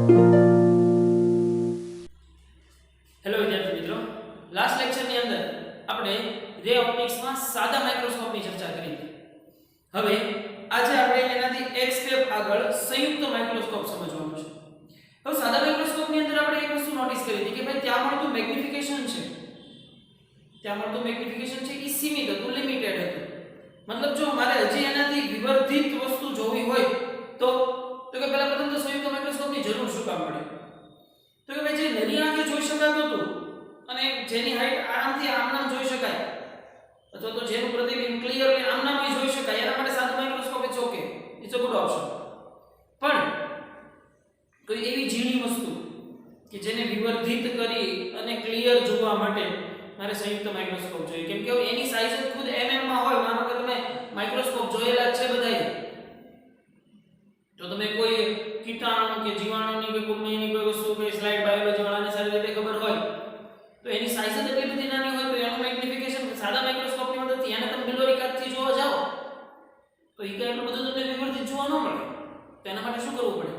Hello વિદ્યાર્થી મિત્રો, last લેક્ચરની અંદર આપણે રે ઓપ્ટિક્સમાં સાદા માઇક્રોસ્કોપની ચર્ચા કરી હતી. હવે આજે આપણે એનાથી એક સ્ટેપ આગળ સંયુક્ત માઇક્રોસ્કોપ સમજવાનું છે. હવે સાદા માઇક્રોસ્કોપની અંદર આપણે એક વસ્તુ નોટિસ કરી હતી કે ભાઈ ત્યાં મળતું મેગ્નિફિકેશન છે એ સીમિત હતું, લિમિટેડ હતું. મતલબ જો મારે હજી એનાથી વિવર્ધિત વસ્તુ જોવી હોય તો કે પહેલા પ્રથમ તો સંયુક્ત માઇક્રોસ્કોપની જરૂર શું કામ પડે? તો કે ભાઈ જે નાની આંખે જોઈ શકાતું હતું અને જેની હાઈટ આરામથી આમનામ જોઈ શકાય અથવા તો જેનું પ્રતિબિંબ ક્લિયરલી આમનામ જોઈ શકાય એના માટે સાદું microscope it's okay, it's a good option. પણ કોઈ એવી ઝીણી વસ્તુ કે જેને વિવર્ધિત કરી અને ક્લિયર જોવા માટે મારે સંયુક્ત માઇક્રોસ્કોપ જોઈએ, કેમ કે એની સાઈઝ જ ખુદ mm માં હોય. માનો કે તમે માઇક્રોસ્કોપ જોયેલા છે બધાએ, તો તમે કોઈ કીટાણુ કે જીવાણુની કે ગમે કોઈ વસ્તુ કે સ્લાઇડ બાયોલોજી વાળાને સારી રીતે ખબર હોય તો એની સાઈઝ જ એટલી બધી નાની હોય તો એનું મેગ્નિફિકેશન સાદા માઇક્રોસ્કોપની મદદથી એને તમે બિલોરી કાચથી જોવા જાઓ તો એ કાંઈ એટલું બધું તમને વિવર્ધિત જોવા ન મળે. તો એના માટે શું કરવું પડે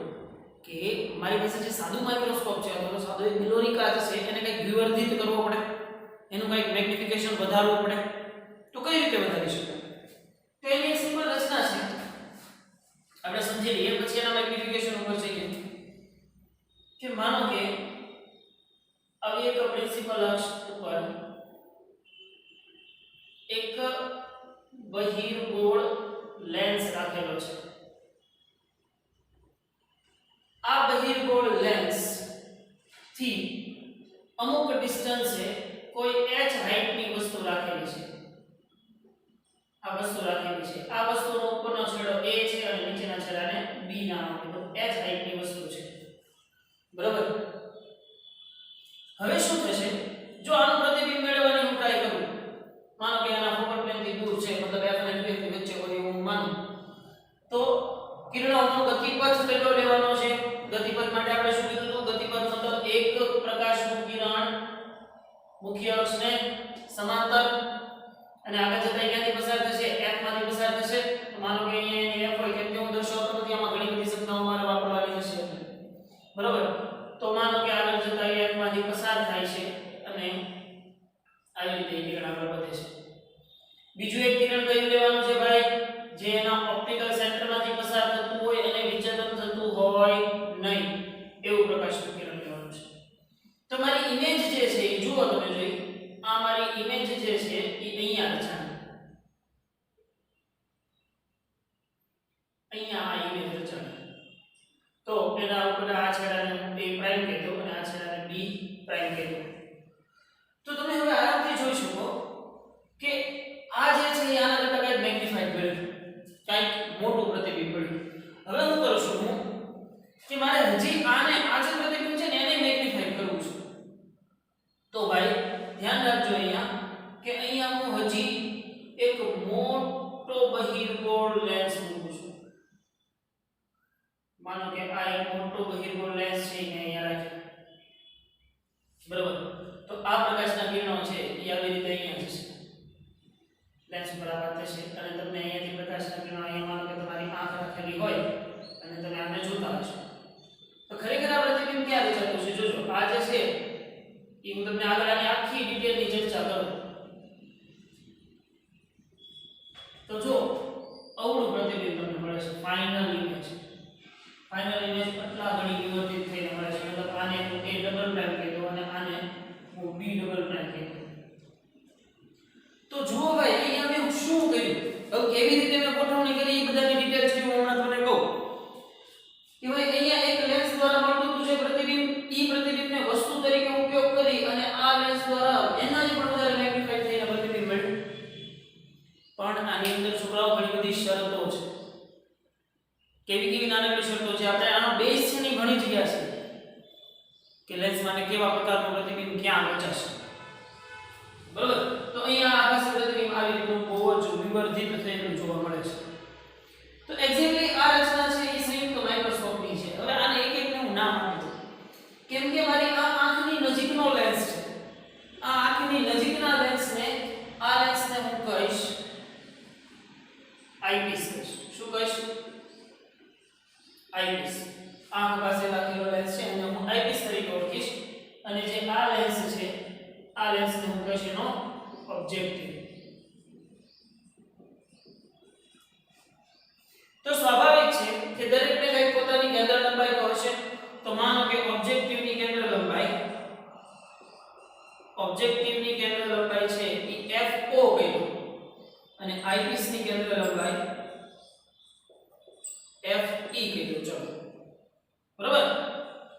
કે મારી પાસે જે સાદું માઇક્રોસ્કોપ છે અથવા તો સાદો એક બિલોરી કાચ છે એને કંઈક વિવર્ધિત કરવો પડે, એનું કંઈક મેગ્નિફિકેશન વધારવું પડે. તો કઈ રીતે વધારી શકાય? તો એની એક સિમ્પલ રચના છે, આપણે સમજી લઈએ પછી એના મેગ્નિફિકેશન ઉપર જઈએ. કે માનો કે આવી એક પ્રિન્સિપલ અક્ષ ઉપર એક બહિર્ગોળ લેન્સ રાખેલો છે. આ બહિર્ગોળ લેન્સ થી અમુક ડિસ્ટન્સે કોઈ h હાઈટની વસ્તુ રાખેલી છે. આ વસ્તુનો ઉપરનો છેડો a છે અને નીચેના છેડાને b નામ આપેલું h હાઈટની વસ્તુ છે. બરાબર? હવે શું થશે જો આનું પ્રતિબિંબ મેળવવાની હું ટ્રાય કરું? માનો કે આના ફોકલ પ્લેનથી દૂર છે, મતલબ f અને f ની વચ્ચે હોય એવું માનું તો કિરણોનો ગતિપથ કેટલો લેવાનો છે? ગતિપથ માટે આપણે શું કીધું હતું? ગતિપથ મતલબ એક પ્રકાશનું કિરણ મુખ્ય અક્ષને સમાંતર અને આગળ જતા ક્યાંથી પસાર થશે? f માંથી પસાર થશે. તો માનો કે અહીંયા એની f હોય, કેમ કે હું દર્શાવતો નથી, આમાં ઘણી બધી સંખ્યાઓ મારે વાપરવાની થશે. બરાબર? તો માનો કે આગળ જતા f માંથી પસાર થાય છે અને આવી રીતે કિરણ આગળ વધે છે. બીજું એક કિરણ કયું લેવાનું છે ભાઈ? જે એના ઓપ્ટિકલ સેન્ટરમાંથી પસાર થતું હોય અને વિચલન થતું હોય નહીં એવું પ્રકાશનું કિરણ લેવાનું છે. તો મારી ઇમેજ જે છે એ જુઓ તમે જોઈ, આ મારી ઇમેજ જે છે એ અહીંયા રચાણી, અહીંયા આ ઇમેજ રચાણી. તો એના ઉપર આ છેડાને a પ્રાઇમ કહેતો અને આ છેડાને b પ્રાઇમ કહેતો. તો તમે હવે આરામથી જોઈ શકો કે આ જે છે એ આના કરતા કંઈક મેગ્નિફાઈડ કર્યું, કંઈક મોટું પ્રતિબિંબ પડ્યું. હવે હું કરું છું કે મારે હજી આને આ જે પ્રતિબિંબ છે ને એને મેગ્નિફાઈડ કરવું છે. તો ભાઈ ધ્યાન રાખજો અહીંયા કે અહીંયા હું હજી એક મોટો બહિર્ગોળ લેન્સ મૂકું છું. માનો કે આ એક મોટો બહિર્ગોળ લેન્સ છે એને અહીંયા રાખ્યો. બરાબર? તો આ પ્રકાશના કિરણો છે એ આવી રીતે અહીંયા જશે, લેન્સ ઉપર આઘાત થશે અને તમને અહીંયાથી પ્રકાશના કિરણો અહીંયા માનો કે તમારી આંખ રાખેલી હોય અને તમે આને જોતા હશો તો ખરેખર આ પ્રતિબિંબ ક્યાં રચાતું છે જોજો. આ જે છે એ હું તમને આગળ આની આખી ડિટેલની ચર્ચા કરું. તો જો અવળું પ્રતિબિંબ તમને મળે છે, ફાઇનલ ઇમેજ આટલા ઘણી વિવર્ધિત થઈને મળે છે. મતલબ આને હું a ડબલ પ્રાઇમ કહેતો અને આને હું b ડબલ પ્રાઇમ કહેતો. તો જુઓ ભાઈ અહીંયા મેં શું કર્યું, હવે કેવી રીતે મેં ગોઠવણી કરી એ બધાની ડિટેલ્સ હું હમણાં તમને કહું કે ભાઈ અહીંયા એક લેન્સ દ્વારા મળતું હતું જે પ્રતિબિંબ, ઈ પ્રતિબિંબને વસ્તુ તરીકે ઉપયોગ કરી અને આ લેન્સ દ્વારા એનાથી પણ વધારે મેગ્નિફાઈ થઈને પ્રતિબિંબ મળ્યું. પણ આની અંદર છોકરાઓ ઘણી બધી શરતો છે. કેવી નાનકડી શરતો છે? આપણે આનો બેઝ છે ને ઘણી જગ્યા છે કે લેન્સ માટે કેવા પ્રકારનું પ્રતિબિંબ ક્યાં રચાશે. બરાબર? તો અહીંયા આકાશી પ્રતિબિંબ આવી રીતનું બહુ જ વિવર્ધિત થયેલું જોવા મળે છે. તો એક્ઝેક્ટલી આ રચના છે એ સંયુક્ત માઇક્રોસ્કોપની છે. હવે આને એક એકને હું નામ આપી દઉં કેમ કે મારી આ આંખની નજીકનો લેન્સ છે. આ આંખની નજીકના લેન્સને હું કહીશ આઈપીસ કહીશ. શું કહીશ? આઈપીસ. આંખ પાસે રાખેલો લેન્સ છે અને હું આઈપીસ તરીકે ઓળખીશ અને જે આ લેન્સ છે આ લેન્સને હું કહીશ એનો ઓબ્જેક્ટિવ. તો સ્વાભાવિક છે કે દરેકને કઈ પોતાની કેન્દ્ર લંબાઈ તો હશે. તો માનો કે ઓબ્જેક્ટિવની કેન્દ્ર લંબાઈ છે એ FO કહીએ અને આઈપીસની કેન્દ્ર લંબાઈ FE કહીએ. ચલો બરાબર.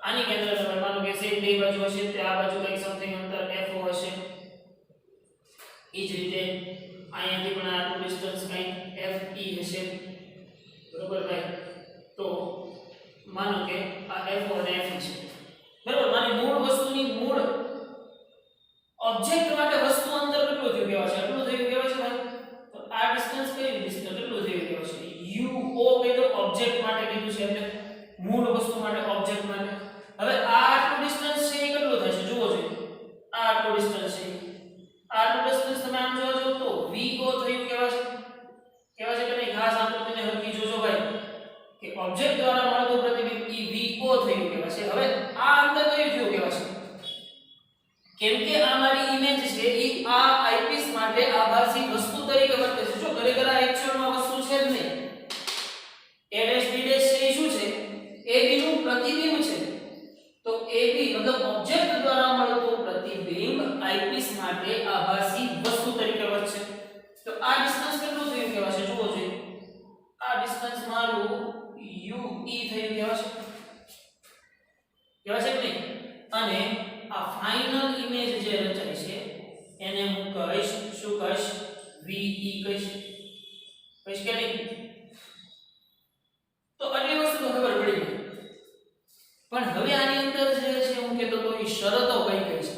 આની કેન્દ્ર લંબાઈ માનો કે સેમ બે બાજુ હશે તે આ બાજુ કંઈક સમથિંગ અંતર FO હશે. એ જ રીતે અહીંયાથી પણ આટલું ડિસ્ટન્સ કંઈક FE હશે. બરોબર ભાઈ. તો માનો કે આ FO અને FE છે. બરાબર. મારી મૂળ વસ્તુની મૂળ ઓબ્જેક્ટ માટે વસ્તુ અંતર કેટલું થયું કહેવાય છે? આટલું થયું કહેવાય છે ભાઈ. તો આ ડિસ્ટન્સ કઈ ડિસ્ટન્સ કેટલું થયું કહેવાય છે? UO કહી દો ઓબ્જેક્ટ માટે કીધું છે એટલે મૂળ વસ્તુ માટે ઓબ્જેક્ટ માટે. હવે આ આટલું ડિસ્ટન્સ છે એ કેટલું થશે જુઓ જોઈએ. આ આટલું ડિસ્ટન્સ છે. આ આટલું ડિસ્ટન્સ તમે આમ જોવા જાવ તો VO થયું કહેવાય છે. કહેવાય છે કે નહીં? ખાસ આકૃતિને હરખી જોજો ભાઈ કે ઓબ્જેક્ટ દ્વારા મળતું પ્રતિબિંબ એ VO થયું કહેવાય છે. હવે આ અંતર કયું થયું કહેવાય છે? કેમ કે આ મારી ઇમેજ છે એ આ આઈપીસ માટે આભાસી વસ્તુ તરીકે વર્તે છે. જો ખરેખર આ એક્ચ્યુઅલમાં વસ્તુ છે જ નહીં. a ડેશ b ડેશ છે એ શું છે? ab નું પ્રતિબિંબ છે. તો ab મતલબ ઓબ્જેક્ટ દ્વારા મળતું પ્રતિબિંબ આઈપીસ માટે આભાસી વસ્તુ તરીકે વર્તે છે. તો આ ડિસ્ટન્સ કેટલું થયું કહેવાય છે જુઓ જોઈએ. આ ડિસ્ટન્સ મારું UE થયું કહેવાય છે. કહેવાય છે કે નહીં? અને આ ફાઇનલ ઇમેજ જે રચાય છે એને હું કહીશ શું કહીશ? VE કહીશ. કહીશ કે નહીં? તો આટલી વસ્તુ તો ખબર પડી ગઈ. પણ હવે આની અંદર જે છે હું કહેતો તો એ શરતો કઈ કઈ છે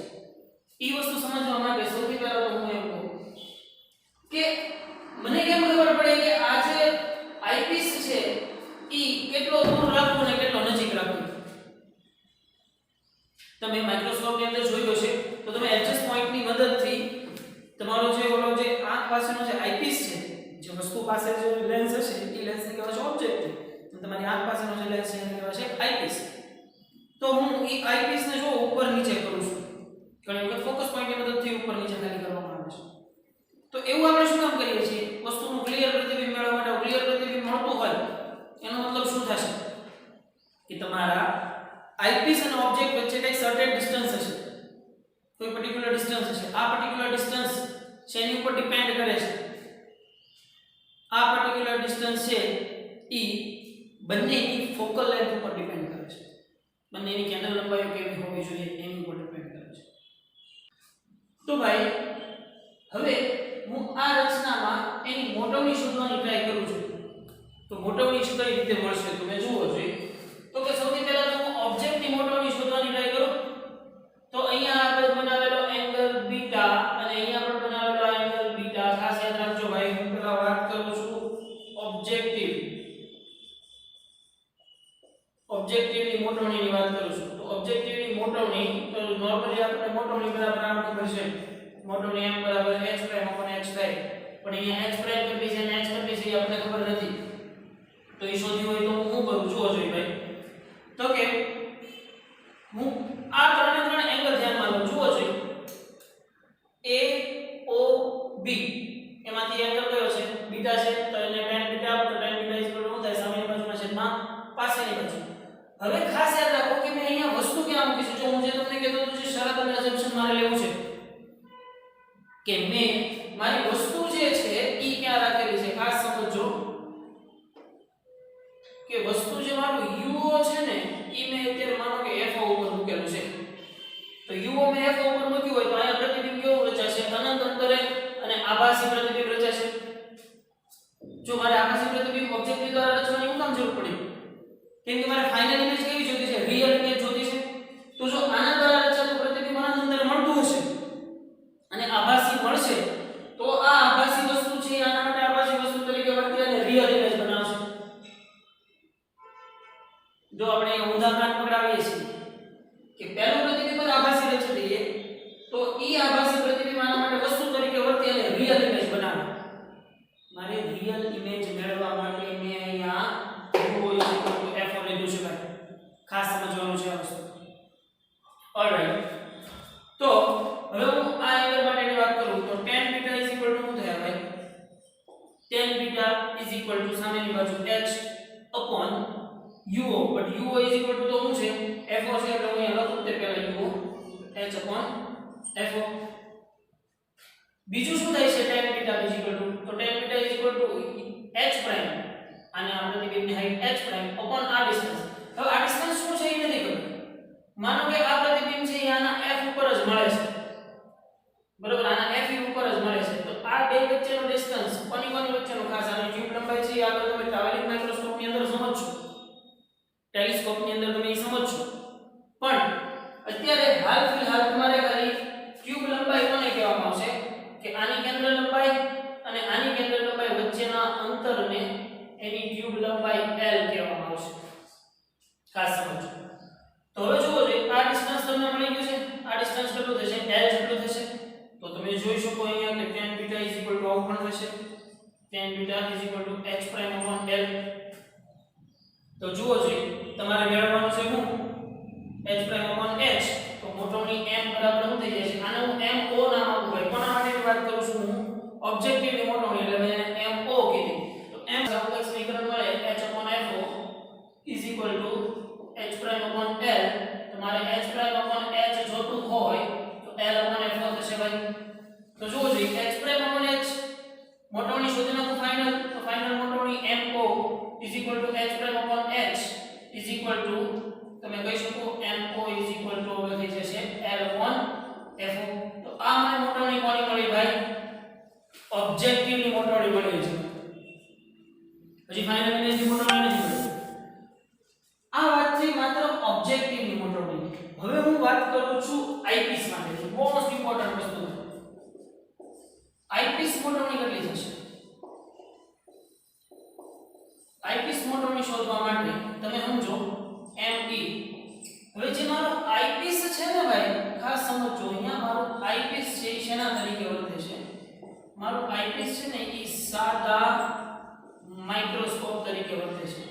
એ વસ્તુ સમજવા માટે સૌથી પહેલા તો હું એમ કહું કે મને કેમ ખબર પડે કે આ જે આઈપીસ છે એ કેટલો દૂર રાખવું ને કેટલો નજીક રાખવું? તમે માઇક્રોસ્કોપની અંદર જોયું હશે તો તમે એડજસ્ટ પોઈન્ટની મદદથી તમારો જે ઓલો જે આંખ પાસેનો જે આઈપીસ છે જે વસ્તુ પાસે જે લેન્સ હશે એ લેન્સને કહેવાય છે ઓબ્જેક્ટિવ. તમારી આંખ પાસેનો જે લેન્સ છે એને કહેવાય છે આઈપીસ. તો હું એ આઈપીસને જો ઉપર નીચે કરું છું. ઘણી વખત ફોકસ પોઈન્ટની મદદથી ઉપર નીચે ખાલી કરવામાં આવે છે. તો એવું આપણે શું કામ કરીએ છીએ? વસ્તુનું ક્લિયર પ્રતિબિંબ મેળવવા માટે ક્લિયર પ્રતિબિંબ મળતું હોય એનો મતલબ શું થશે કે તમારા આઈપીસ અને ઓબ્જેક્ટ વચ્ચે કંઈક સર્ટેન ડિસ્ટન્સ હશે. કોઈ પર્ટિક્યુલર ડિસ્ટન્સ હશે. આ પર્ટિક્યુલર ડિસ્ટન્સ છે એની ઉપર ડિપેન્ડ કરે છે. આ પર્ટિક્યુલર ડિસ્ટન્સ છે ઈ બંનેની ફોકલ લેન્થ ઉપર ડિપેન્ડ કરે છે. બંનેની કેન્દ્ર લંબાઈ કેવી હોવી જોઈએ એની ઉપર ડિપેન્ડ કરે છે. તો ભાઈ હવે હું આ રચનામાં એની મોટવણી શોધવાની ટ્રાય કરું છું. તો મોટવણી કઈ રીતે મળશે તમે જુઓ જોઈએ. તો કે સૌથી પહેલા તો હું ઓબ્જેક્ટની મોટવણી શોધવાની ટ્રાય કરું. તો અહીંયા આપણે બનાવેલો એંગલ બીટા અને અહીંયા પણ બનાવેલો એંગલ બીટા. ખાસ યાદ રાખજો ભાઈ હું પહેલા વાત કરું છું ઓબ્જેક્ટિવની મોટવણીની વાત કરું છું. તો ઓબ્જેક્ટિવની મોટવણી તો નોર્મલી આપણે મોટવણી બરાબર આમ ખબર છે. મોટવણી m બરાબર h prime upon h prime. પણ અહીંયા h પ્રાઇમ કેટલી છે અને h કેટલી છે એ આપણને ખબર નથી. તો એ શોધ્યું હોય તો હું શું કરું જુઓ જોઈએ ભાઈ. તો કે હું આ ત્રણ એંગલ ધ્યાનમાં લઉં જુઓ જોઈએ. AOB એમાંથી એંગલ કયો છે? બીટા છે. તો એને tan બીટા તો tan બીટા ઇક્વલ શું થાય? સામેની બાજુના છેદમાં પાછળની બાજુ. હવે ખાસ યાદ રાખો કે મેં અહીંયા વસ્તુ ક્યાં મૂકી છે? જો હું જે તમને કહેતો હતો જે શરત અને અસમ્પશન મારે લેવું છે કે મેં મારી વસ્તુ જે છે ઈ ક્યાં રાખેલી છે. ખાસ સમજો કે વસ્તુ જે મારું UO છે ને ઈ મેં અત્યારે માનો કે FO ઉપર મૂકેલું છે. તો UO મેં FO ઉપર મૂક્યું હોય તો અહીંયા પ્રતિબિંબ કેવું રચાશે? અનંત અંતરે અને આભાસી પ્રતિબિંબ રચાશે. જો મારે આભાસી પ્રતિબિંબ ઓબ્જેક્ટિવ દ્વારા રચવાની શું કામ જરૂર પડી? કેમ કે મારે ફાઇનલ ઇમેજ કેવી જોતી છે? રિયલ ઇમેજ જોતી છે. તો જો આના દ્વારા રચાતું પ્રતિબિંબ અનંત અંતરે મળતું હશે અને આભાસી મળશે તો આ આભાસી વસ્તુ છે આના માટે આભાસી વસ્તુ તરીકે વર્તે અને રિયલ ઇમેજ બનાવશે. જો આપણે અહીંયા ઉદાહરણ પકડાવીએ છીએ કે પહેલું પ્રતિબિંબ આભાસી રચી દઈએ તો ઈ આભાસી પ્રતિબિંબ આના માટે વસ્તુ તરીકે વર્તે અને રિયલ ઇમેજ બનાવે. મારે રિયલ ઇમેજ મેળવવા માટે મેં અહીંયા UO FO લીધું છે ભાઈ. ખાસ સમજવાનું છે આ વસ્તુ. ઓલરાઈટ, તો હવે હું આ એંગલ માટેની વાત કરું તો tan β શું થાય ભાઈ? tan β સામેની બાજુ h upon uo, but uo તો શું છે? fo છે, એટલે હું અહીંયા લખું તે પહેલા uo h upon fo. બીજું શું થાય છે tan β તો tan β h પ્રાઇમ, અને આ પ્રતિબિંબની હાઈટ h પ્રાઇમ upon આ ડિસ્ટન્સ. હવે આ ડિસ્ટન્સ શું છે એ નથી ખબર. માનો કે આ પ્રતિબિંબ છે એ આના f ઉપર જ મળે છે, બરોબર? આના f ઉપર જ મળે છે. તો આ બે વચ્ચેનો ડિસ્ટન્સ કોની વચ્ચેનો, ખાસ આની ટ્યુબ લંબાઈ છે આગળ તમે ટ્રાવેલિંગ માઇક્રોસ્કોપ ની અંદર સમજશો, ટેલિસ્કોપ ની અંદર તમે એ સમજશો. પણ અત્યારે હાલ ફિલહાલ તમારે ખાલી ટ્યુબ લંબાઈ કોને કહેવામાં આવશે કે આની કેન્દ્ર લંબાઈ અને આની કેન્દ્ર લંબાઈ વચ્ચેના અંતરને એની ટ્યુબ લંબાઈ L કહેવામાં આવશે. ખાસ સમજો. તો હવે જુઓ જે આ ડિસ્ટન્સ તમને મળી ગયું છે, આ ડિસ્ટન્સ કેટલું થશે? L જેટલું થશે. તો તમે જોઈ શકો અહીંયા કે tan β આવું પણ થશે. tan β h prime upon L. તો જુઓ જોઈએ તમારે મેળવવાનું છે હું h પ્રાઇમ upon h. તો મોટોની m બરાબર શું થઈ જાય છે? આને હું mo નામ આપું ભાઈ. કોના માટેની વાત કરું છું હું? ઓબ્જેક્ટિવની મોટોની, એટલે મેં એને mo કીધી. તો m સારું સમીકરણ મળે h upon fo h prime upon L. તમારે h પ્રાઇમ upon h જોતું હોય તો L upon fo થશે ભાઈ. તો જુઓ જોઈએ h પ્રાઇમ upon h મોટોની શોધી નાખું ફાઇનલ. તો ફાઇનલ મોટોની mo h prime upon h તમે કહી શકો mo હવે થઈ જશે L upon fo. તો આ મને મોટોની કોની મળી ભાઈ? ઓબ્જેક્ટિવની મોટોની મળી છે. હજી ફાઇનલ ઇમેજની મોટોની નથી મળી. આ વાત છે માત્ર ઓબ્જેક્ટિવની મોટોની. હવે હું વાત કરું છું આઈપીસ માટે. મોસ્ટ ઇમ્પોર્ટન્ટ વસ્તુ આઈપીસ મોટોની કેટલી થશે? આઈપીસ મોટોની શોધવા માટે તમે સમજો me. હવે જે મારો આઈપીસ છે ને ભાઈ, ખાસ સમજો અહીંયા મારો આઈપીસ છે એ શેના તરીકે વર્તે છે? મારો આઈપીસ છે ને એ સાદા માઇક્રોસ્કોપ તરીકે વર્તે છે.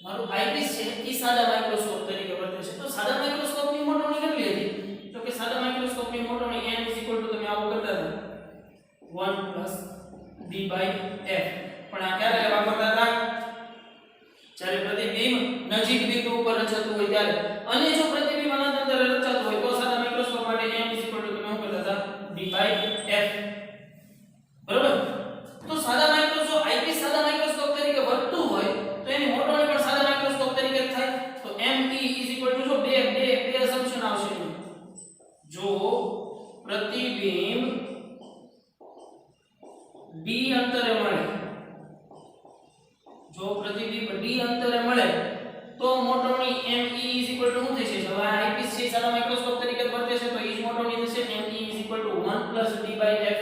મારું આઈપીસ છે એ સાદા માઇક્રોસ્કોપ તરીકે વર્તે છે. તો સાદા માઇક્રોસ્કોપની મોટોની કેટલી હતી? તો કે સાદા માઇક્રોસ્કોપની મોટોની n તમે આવું કરતા હતા 1 d/f. પણ આ ક્યારે વાપરતા હતા? જ્યારે પ્રતિબિંબ નજીક બિંદુ ઉપર રચાતું હોય ત્યારે. અને જો પ્રતિબિંબ અનંત અંતરે રચાતું હોય તો સાદા માઇક્રોસ્કોપ માટે m તમે શું કરતા હતા? d/f. બરોબર? તો સાદા માઇક્રોસ્કોપ આઈપીસ સાદા માઇક્રોસ્કોપ તરીકે વર્તતું હોય તો એની મોટોની પણ સાદા માઇક્રોસ્કોપ તરીકે જ થાય. તો me જો બે અસમ્પશન આવશે. જો પ્રતિબિંબ d અંતરે મળે, જો પ્રતિબિંબ d અંતરે મળે તો મોટોની me શું થઈ જશે? હવે આઈપીસ છે સાદા માઇક્રોસ્કોપ તરીકે વર્તે છે તો ઈ જ મોટોની થશે. me 1 d/f.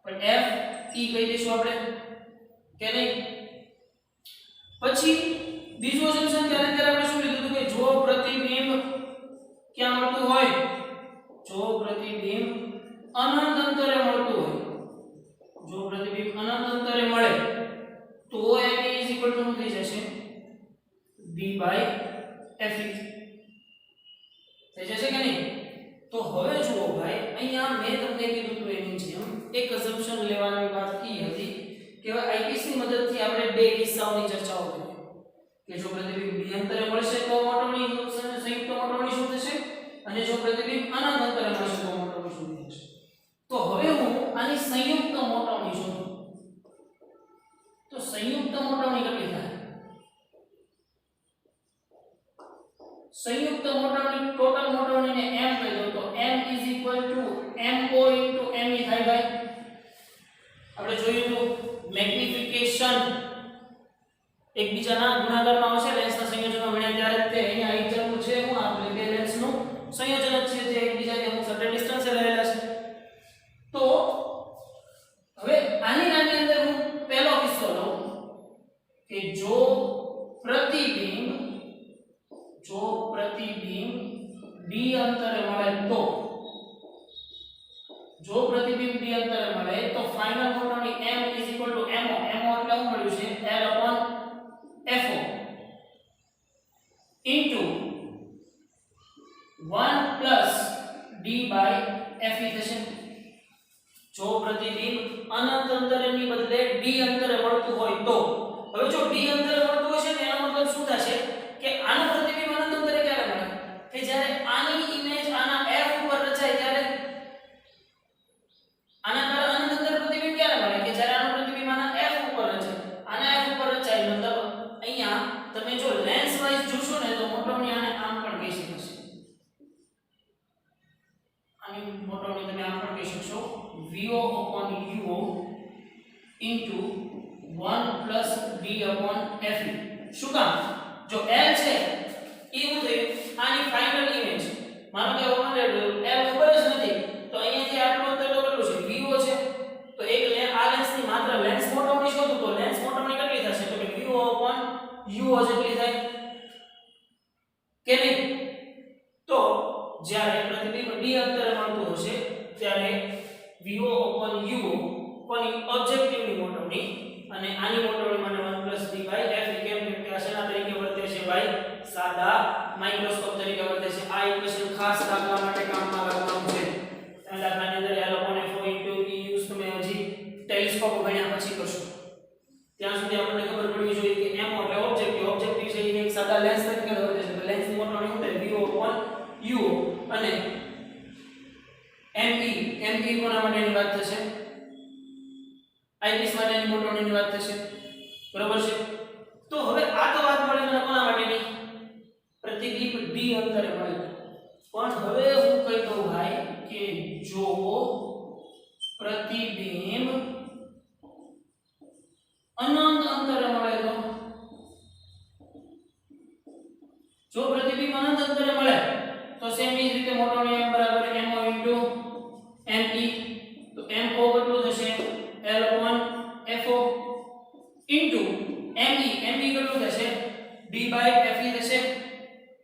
પણ f e કહી દઈશું આપણે કે નહીં? પછી બીજું અસમ્પશન ત્યારે આપણે શું લીધું કે જો પ્રતિબિંબ ક્યાં મળતું હોય? જો પ્રતિબિંબ અનંત અંતરે મળતું હોય, જો પ્રતિબિંબ અનંત અંતરે મળે તો me શું થઈ જશે? d/f થઈ જશે કે નહીં? તો હવે જુઓ ભાઈ, અહીંયા મેં તમને કીધું હતું એની જેમ એક અસમ્પશન લેવાની વાત કી હતી કે આઈપીસ ની મદદથી આપણે બે કિસ્સાઓની ચર્ચાઓ કરી કે જો પ્રતિબિંબ d અંતરે મળશે તો મોટોની સંયુક્ત મોટોની શું થશે, અને જો પ્રતિબિંબ અનંત અંતરે મળશે તો મોટોની શું થશે. તો હવે હું આની સંયુક્ત મોટોની શોધું. તો સંયુક્ત મોટોની કેટલી થાય? સંયુક્ત મોટોની ટોટલ મોટોનીને m કહી દો તો m mo me થાય ભાઈ. આપણે જોયું તો મેગ્નિફિકેશન એકબીજાના ગુણાકારમાં આવશે. લેન્સના સંયોજનો ભણ્યા ત્યારે તે અહીંયા આવી જરૂર છે. હું આપણે બે લેન્સનું સંયોજન જ છે જે એકબીજાથી અમુક સર્ટેન ડિસ્ટન્સે રહેલા છે. તો હવે આની અંદર હું પહેલો કિસ્સો લઉં કે જો પ્રતિબિંબ d અંતરે મળે તો, જો પ્રતિબિંબ d અંતરે મળે તો ફાઇનલ મોટોની m mo એટલે શું મળ્યું છે? L upon fo. d/fe થશે। જો પ્રતિબિંબ અનંત અંતરેની બદલે d અંતરે મળતું હોય તો હવે જો d અંતરે મળતું હશે ને એનો મતલબ શું થશે કે આનું પ્રતિબિંબ અનંત અંતરે ક્યારે મળે કે જ્યારે આની ઇમેજ આના f ઉપર રચાય ત્યારે આના પર અનંત અંતરે પ્રતિબિંબ ક્યારે મળે કે જ્યારે આનું પ્રતિબિંબ આના f ઉપર રચાય આના f ઉપર રચાય મતલબ અહીંયા તમે જો લેન્સ વાઇઝ જોશો ને તો મોટોની આને આમ પણ કહી શકશો આની મોટોની તમે આમ પણ કહી શકશો VO/UO into 1 plus D/FE શું કામ જો L છે એ હું થયું આની ફાઇનલ ઇમેજ માનો કે L ખબર જ નથી તો અહીંયાથી આટલું અંતર તો કેટલું છે VO છે તો એક આ લેન્સની માત્ર લેન્સ મોટોની શોધું તો લેન્સ મોટોની કેટલી થશે તો કે VO/UO જેટલી થાય કે નહીં તો જ્યારે પ્રતિબિંબ d અંતરે મળતું હશે ત્યારે VO/UO કોની ઓબ્જેક્ટિવની મોટોની અને આની મોટોની મને 1 d/fe કેમ કે આ શેના તરીકે વર્તે છે ભાઈ સાદા માઇક્રોસ્કોપ તરીકે વર્તે છે આ ઇક્વેશન ખાસ દાખલા માટે કામમાં લાગવાનું છે આ દાખલાની અંદર L/FO * E યુઝ તમે હજી ટેલિસ્કોપ ભણ્યા પછી કરશો ત્યાં સુધી આપણને ખબર પડવી જોઈએ કે M એટલે ઓબ્જેક્ટિવ છે એ એક સાદા લેન્સ તરીકે વર્તે છે તો લેન્સની મોટોની શું થાય VO/UO અને ME કોના માટેની વાત થશે આઈપીસ માટેની મોટોની વાત થશે બરાબર છે તો હવે આ તો વાત મળી મને કોના માટેની પ્રતિબિંબ d અંતરે મળે પણ હવે હું કહી દઉં ભાઈ કે જો પ્રતિબિંબ અનંત અંતરે મળે તો જો પ્રતિબિંબ અનંત અંતરે મળે તો સેમ એ જ રીતે મોટોની m બરાબર mo into me તો mo કેટલું થશે L/FO into me કેટલું થશે d/fe થશે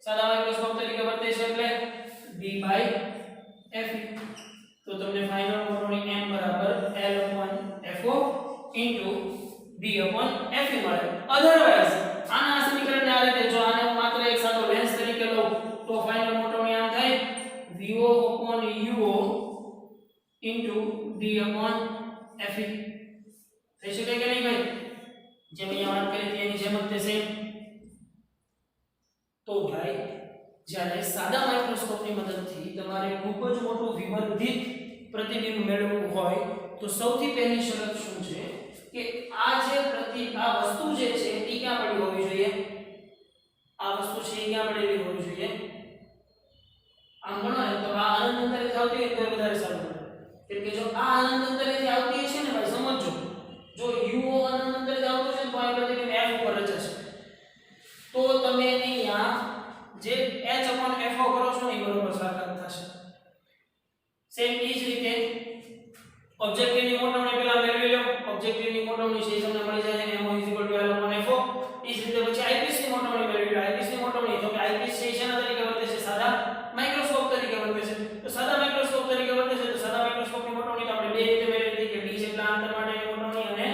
સાદા માઇક્રોસ્કોપ તરીકે વર્તે છે એટલે d/fe તો તમને ફાઇનલ મોટોની m બરાબર L/FO into d/fe મળે અધરવાઇઝ આના સમીકરણને આ રીતે જો આને હું માત્ર એક સાદો લેન્સ તરીકે લઉં તો ફાઇનલ મોટોની આમ થાય VO/UO into d/fe થઈ શકે કે નહીં ભાઈ જેમ અહીંયા વાત કરી હતી એની જેમ જ થશે તો ભાઈ જ્યારે સાદા માઇક્રોસ્કોપની મદદથી તમારે ખૂબ જ મોટું વિવર્ધિત પ્રતિબિંબ મેળવવું હોય તો સૌથી પહેલી શરત શું છે કે આ વસ્તુ જે છે એ ક્યાં પડી હોવી જોઈએ આ વસ્તુ છે એ ક્યાં પડેલી હોવી જોઈએ આમ ગણો ને તો આ અનંત અંતરેથી આવતી હોય તો વધારે સારું કેમ કે જો આ અનંત અંતરેથી આવતી હશે ને ભાઈ સમજો જો UO અનંત અંતરેથી આવતું છે તો આ પ્રતિબિંબ f ઉપર રચાશે તો તમે અહીંયા જે h/fo કરો છો ને એ બરોબર સાકાર થશે સેમ એ જ રીતે ઓબ્જેક્ટિવની મોટોની પહેલા મેળવી લો ઓબ્જેક્ટિવની મોટોની છે તમને મળી જાય mo L/FO એ જ રીતે પછી આઈપીસ ની મોટોની મેળવી લો આઈપીસ ની મોટોની તો કે આઈપીસ છે શેના તરીકે વર્તે છે સાદા માઇક્રોસ્કોપ તરીકે વર્તે છે તો સાદા માઇક્રોસ્કોપ તરીકે વર્તે છે તો સાદા માઇક્રોસ્કોપની મોટોની તો આપણે બે રીતે મેળવી લીધી કે d જેટલા અંતર માટેની મોટોની અને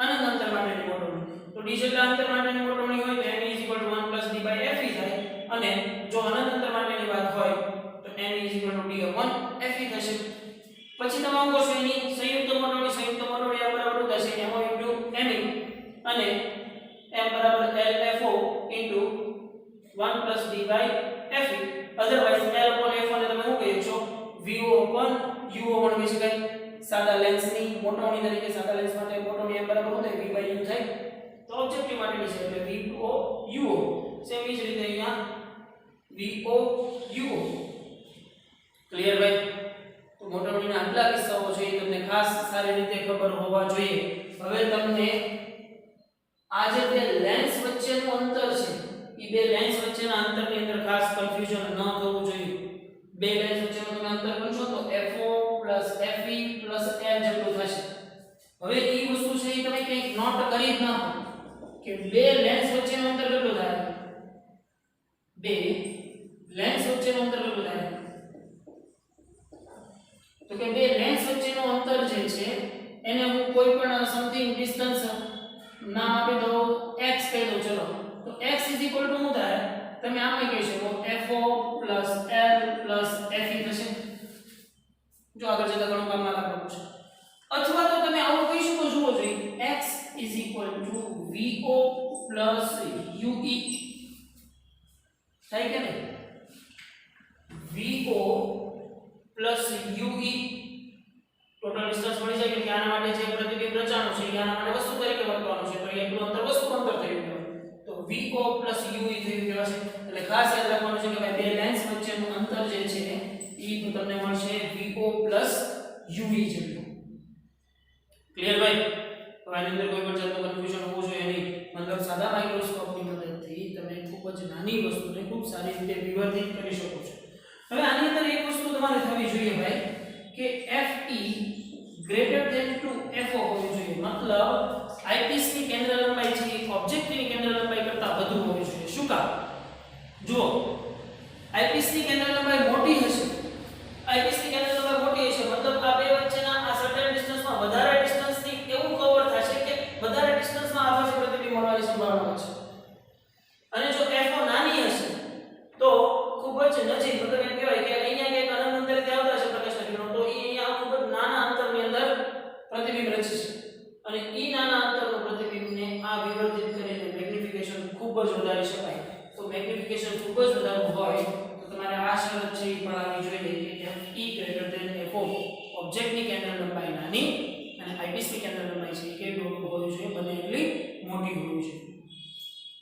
અનંત અંતર માટેની મોટોની તો d જેટલા અંતર માટેની મોટોની હોય તો m 1 d/fe થાય અને જો અનંત અંતર માટેની વાત હોય તો m d/fe થશે પછી તમે આવો છો એની સંયુક્ત મોટોની આ બરાબર થશે mo * me અને m બરાબર L/FO into 1 plus d/fe otherwise L/FO ને તમે શું કહી છો VO/UO પણ કહી શકાય સાદા લેન્સની મોટોની તરીકે સાદા લેન્સ માટે મોટોની m બરાબર શું થાય v/u થાય તો ઓબ્જેક્ટિવ માટેની છે એટલે VO/UO સેમ એ જ રીતે અહીંયા VO/UO ક્લિયર ભાઈ તો મોટોનીના આટલા કિસ્સાઓ છે એ તમને ખાસ સારી રીતે ખબર હોવા જોઈએ હવે તમને આ જે બે લેન્સ વચ્ચેનું અંતર છે એ બે લેન્સ વચ્ચેના અંતરની અંદર ખાસ કન્ફ્યુઝન ન થવું જોઈએ બે લેન્સ વચ્ચેનું તમે અંતર ગણશો તો FO + FE + L જેટલું થશે હવે એ વસ્તુ છે એ તમે કંઈક નોટ કરી જ નાખો કે બે લેન્સ વચ્ચેનું અંતર કેટલું થાય બે લેન્સ વચ્ચેનું અંતર કેટલું થાય તો કે બે લેન્સ વચ્ચેનું અંતર જે છે એને હું કોઈ પણ સમથિંગ ડિસ્ટન્સ નામ આપી દઉં x કહી દઉં ચલો તો x = શું થાય તમે આમ કહી શકો FO + L + FE થશે જો આગળ જતા ઘણું કામમાં લાગવાનું છે. અથવા તો તમે આવું કહી શકો, જુઓ જોઈએ x vo plus ue થાય કે નહીં? vo plus ue total distance મળી જાય કે આના માટે જે પ્રતિબિંબ રચાણું છે એ આના માટે વસ્તુ તરીકે વર્તવાનું છે, તો એટલું અંતર વસ્તુ અંતર થયું કહેવાય. તો vo plus ue થયું કહેવાશે. એટલે ખાસ યાદ રાખવાનું છે કે ભાઈ બે લાઇન્સ વચ્ચેનું અંતર જે છે એ તમને મળશે vo plus ue જેટલું. ક્લિયર ભાઈ? તો આની અંદર કોઈ પણ જાતનું કન્ફ્યુઝન હોવું જોઈએ નહીં. મતલબ સાદા માઇક્રોસ્કોપની મદદથી તમે ખૂબ જ નાની વસ્તુને ખૂબ સારી રીતે વિવર્ધિત કરી શકો છો. હવે આની અંદર એક વસ્તુ તમારે થવી જોઈએ ભાઈ કે fe greater than two fo હોવી જોઈએ. મતલબ આઈપીસ ની કેન્દ્ર લંબાઈ છે એ ઓબ્જેક્ટની કેન્દ્ર લંબાઈ કરતાં વધુ હોવી જોઈએ. શું કામ? જુઓ, આઈપીસ ની કેન્દ્ર લંબાઈ મોટી હશે, આઈપીસ ની કેન્દ્ર લંબાઈ મોટી હશે મતલબ આ બે વચ્ચેના આ સર્ટેન ડિસ્ટન્સમાં વધારે ડિસ્ટન્સ થી એવું કવર થશે કે વધારે ડિસ્ટન્સમાં આભાસી પ્રતિબિંબ મળવાની સંભાવના છે. અને જો fo નાની હશે તો ખૂબ જ નજીક, મતલબ એમ કહેવાય કે અહીંયા કે અનંત અંતરેથી આવતા છે પ્રકાશના કિરણો, તો અહીંયા ખૂબ જ નાના અંતરની અંદર પ્રતિબિંબ રચે છે. અને ઈ નાના અંતરનું પ્રતિબિંબને આ વિવર્ધિત કરીને મેગ્નિફિકેશન ખૂબ જ વધારી શકાય. તો મેગ્નિફિકેશન ખૂબ જ વધારવું હોય તો તમારે આ શરત છે એ પાળવી જોઈએ કે fe ગ્રેટર ધેન fo. ઓબ્જેક્ટની કેન્દ્ર લંબાઈ નાની અને આઈપીસની કેન્દ્ર લંબાઈ છે એ કેવી હોવી જોઈએ? બને એટલી મોટી હોવી જોઈએ.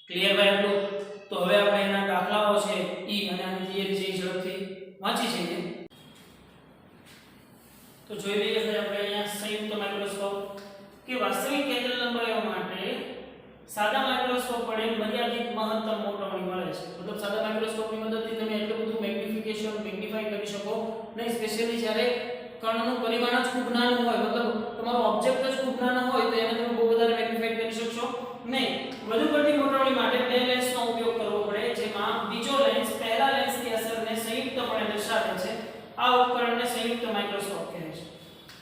ક્લિયર ભાઈ આટલું? તો હવે આપણે એના દાખલાઓ છે ઈ અને આની થિયરી છે ઝડપથી વાંચી છે. તો જોઈ લઈએ આપણે અહીંયા સંયુક્ત માઇક્રોસ્કોપ કે વાસ્તવિક કેન્દ્ર લંબાઈઓ માટે સાદા માઇક્રોસ્કોપ વડે મર્યાદિત મહત્તમ મોટવણી મળે છે. મતલબ સાદા માઇક્રોસ્કોપની મદદથી તમે એટલું બધું મેગ્નિફાઈ કરી શકો નહીં, સ્પેશિયલી જ્યારે કણનું પરિમાણ જ ખૂબ નાનું હોય, મતલબ તમારો ઓબ્જેક્ટ જ ખૂબ નાનો હોય તો એને તમે બહુ વધારે મેગ્નિફાઈ કરી શકશો નહીં. વધુ પડતી મોટવણી માટે બે લેન્સનો ઉપયોગ કરવો પડે, જેમાં બીજો લેન્સ પહેલા લેન્સની અસરને સંયુક્તપણે દર્શાવે છે. આ ઉપકરણને સંયુક્ત માઇક્રોસ્કોપ કહે છે.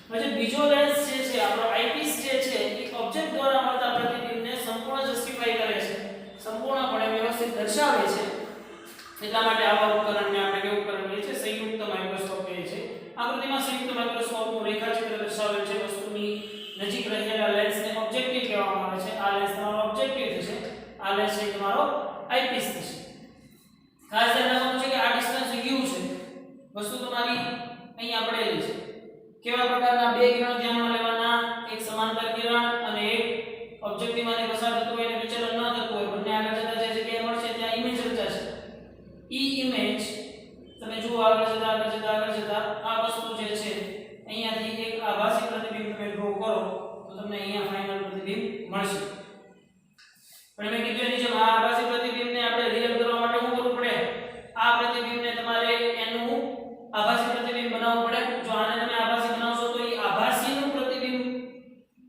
પછી બીજો લેન્સ જે છે આપણો આઈપીસ જે છે એ ઓબ્જેક્ટ દ્વારા મળતા પ્રતિબિંબને સંપૂર્ણ જસ્ટિફાઈ કરે છે, સંપૂર્ણપણે વ્યવસ્થિત દર્શાવે છે. એટલા માટે આવા ઉપકરણને આપણે કેવું ઉપકરણ કહીએ છીએ? સંયુક્ત માઇક્રોસ્કોપ કહીએ છીએ. આકૃતિમાં સંયુક્ત માઇક્રોસ્કોપનું રેખાચિત્ર દર્શાવેલ છે. વસ્તુની નજીક રહેલા લેન્સને ઓબ્જેક્ટિવ કહેવામાં આવે છે. આ લેન્સ તમારો ઓબ્જેક્ટિવ થશે, આ લેન્સ છે તમારો આઈપીસ થશે. ખાસ ધ્યાન રાખવાનું છે કે આ ડિસ્ટન્સ u છે, વસ્તુ તમારી અહીંયા પડેલી છે. કેવા પ્રકારના બે કિરણો ધ્યાનમાં લેવાના? એક સમાંતર કિરણ અને એક ઓબ્જેક્ટિવમાંથી પસાર થતું હોય અને વિચલન ન થતું હોય. બંને આગળ જતા જે જગ્યાએ મળશે ત્યાં ઇમેજ રચાશે. ઈ ઇમેજ તમે જુઓ આગળ જતા આ વસ્તુ જે છે અહીંયાથી એક આભાસી પ્રતિબિંબ તમે ડ્રો કરો તો તમને અહીંયા ફાઇનલ પ્રતિબિંબ મળશે. પણ મેં કીધું એની જેમ આ આભાસી પ્રતિબિંબને આપણે રિયલ કરવા માટે શું કરવું પડે? આ પ્રતિબિંબને તમારે એનું આભાસી પ્રતિબિંબ બનાવવું પડે. જો આને તમે આભાસી બનાવશો તો એ આભાસીનું પ્રતિબિંબ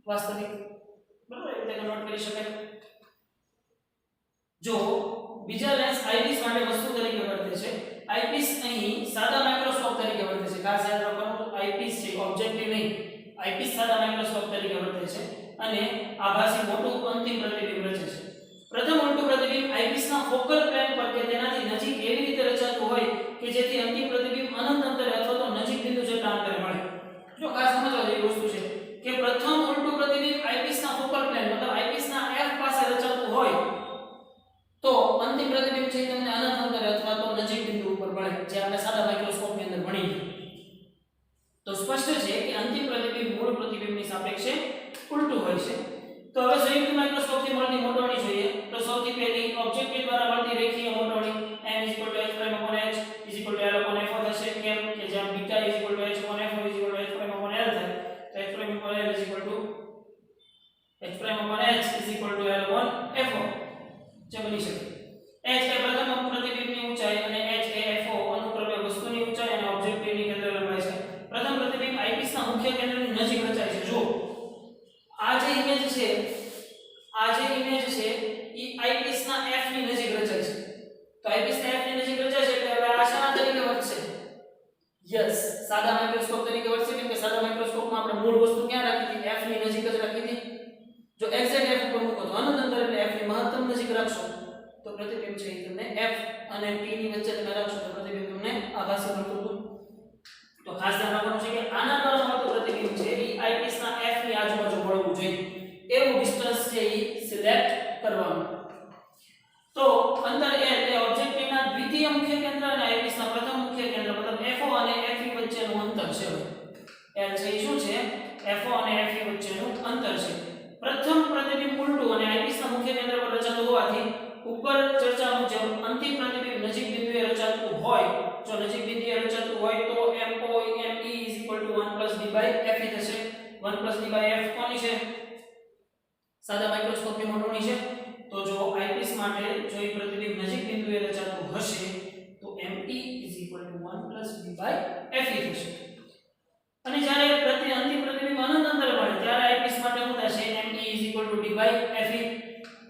વાસ્તવિક બરાબર એ રીતે કન્વર્ટ કરી શકાય. જો બીજા લેન્સ આઈપીસ માટે વસ્તુ તરીકે વર્તે છે, આઈપીસ અહીં સાદા માઇક્રોસ્કોપ તરીકે વર્તે છે. ખાસ યાદ રાખવાનું, આઈપીસ છે ઓબ્જેક્ટિવ નહીં, આઈપીસ સાદા માઇક્રોસ્કોપ તરીકે વર્તે છે અને આભાસી મોટું અંતિમ પ્રતિબિંબ રચે છે. પ્રથમ ઉલટું પ્રતિબિંબ આઈપીસના ફોકલ પ્લેન પર કે તેનાથી નજીક એવી રીતે રચાતું હોય કે જેથી અંતિમ પ્રતિબિંબ અનંત અંતરે અથવા તો નજીક બિંદુ જેટલા અંતરે મળે. જો ખાસ સમજવા જેવી વસ્તુ છે કે પ્રથમ ઉલટું પ્રતિબિંબ આઈપીસના ફોકલ પ્લેન મતલબ આઈપીસના f પાસે રચાતું હોય તો અંતિમ પ્રતિબિંબ છે તમને અનંત અંતરે અથવા તો નજીક બિંદુ ઉપર મળે, જે આપણે સાદા માઇક્રોસ્કોપની અંદર ભણી. તો સ્પષ્ટ છે કે અંતિમ પ્રતિબિંબ મૂળ પ્રતિબિંબની સાપેક્ષે ઉલટું હોય છે. તો હવે સંયુક્ત માઇક્રોસ્કોપથી મળતી મોટવણી જોઈએ. તો સૌથી પહેલી ઓબ્જેક્ટિવ દ્વારા મળતી રેખીય મોટવણી m h h l/f થશે. કેમ કે જ્યાં β h h h l થાય તો h h l/f જે બની શકે. h એ પ્રથમ પ્રતિબિંબની ઊંચાઈ અને h એ fo અનુક્રમે વસ્તુની ઊંચાઈ અને ઓબ્જેક્ટિવની કેન્દ્ર લંબાઈ છે. પ્રથમ પ્રતિબિંબ આઈપીસના મુખ્ય કેન્દ્રની નજીક રચાય છે. જો આ જે ઇમેજ છે એ આઈપીસના f ની નજીક રચાય છે. તો આઈપીસના f ની નજીક રચાય છે એટલે હવે આ શાના તરીકે વર્તશે? યસ, સાદા માઇક્રોસ્કોપ તરીકે વર્તશે. કેમ કે સાદા માઇક્રોસ્કોપમાં આપણે મૂળ વસ્તુ ક્યાં રાખી હતી? f ની નજીક જ રાખી હતી. જો એક્ઝેક્ટ f ઉપર મૂકો તો અનંત અંતર એટલે f ની મહત્તમ નજીક રાખશો તો પ્રતિબિંબ છે તમને f અને t ની વચ્ચે તમે રાખશો તો પ્રતિબિંબ તમને આભાસી મળતું હતું. તો ખાસ ધ્યાન રાખવાનું છે કે આના દ્વારા મળતું પ્રતિબિંબ છે એ આઈપીસના f ની આજુબાજુ મળવું જોઈએ એવું ડિસ્ટન્સ છે એ સિલેક્ટ કરવાનું. તો અંતર L એ ઓબ્જેક્ટિવના દ્વિતીય મુખ્ય કેન્દ્ર અને આઈપીસના પ્રથમ મુખ્ય કેન્દ્ર મતલબ FO અને FE વચ્ચેનું અંતર છે. L છે એ શું છે? FO અને FE વચ્ચેનું અંતર છે. પ્રથમ પ્રતિબિંબ ઉલટું અને આઈપીસના મુખ્ય કેન્દ્ર પર રચાતું હોવાથી ઉપર ચર્ચા મુજબ અંતિમ પ્રતિબિંબ નજીક બિંદુએ રચાતું હોય, જો નજીક બિંદુએ રચાતું હોય તો MO ME 1 + d/Fe થશે. 1 + d/F કોની છે? સાદા માઇક્રોસ્કોપની મોટોની છે. તો જો આઈપીસ માટે જો એ પ્રતિબિંબ નજીક બિંદુએ રચાતું હશે તો ME 1 + d/Fe થશે. અને જ્યારે અંતિમ પ્રતિબિંબ અનંત અંતરે મળે ત્યારે આઈપીસ માટે શું થશે? ME d/Fe.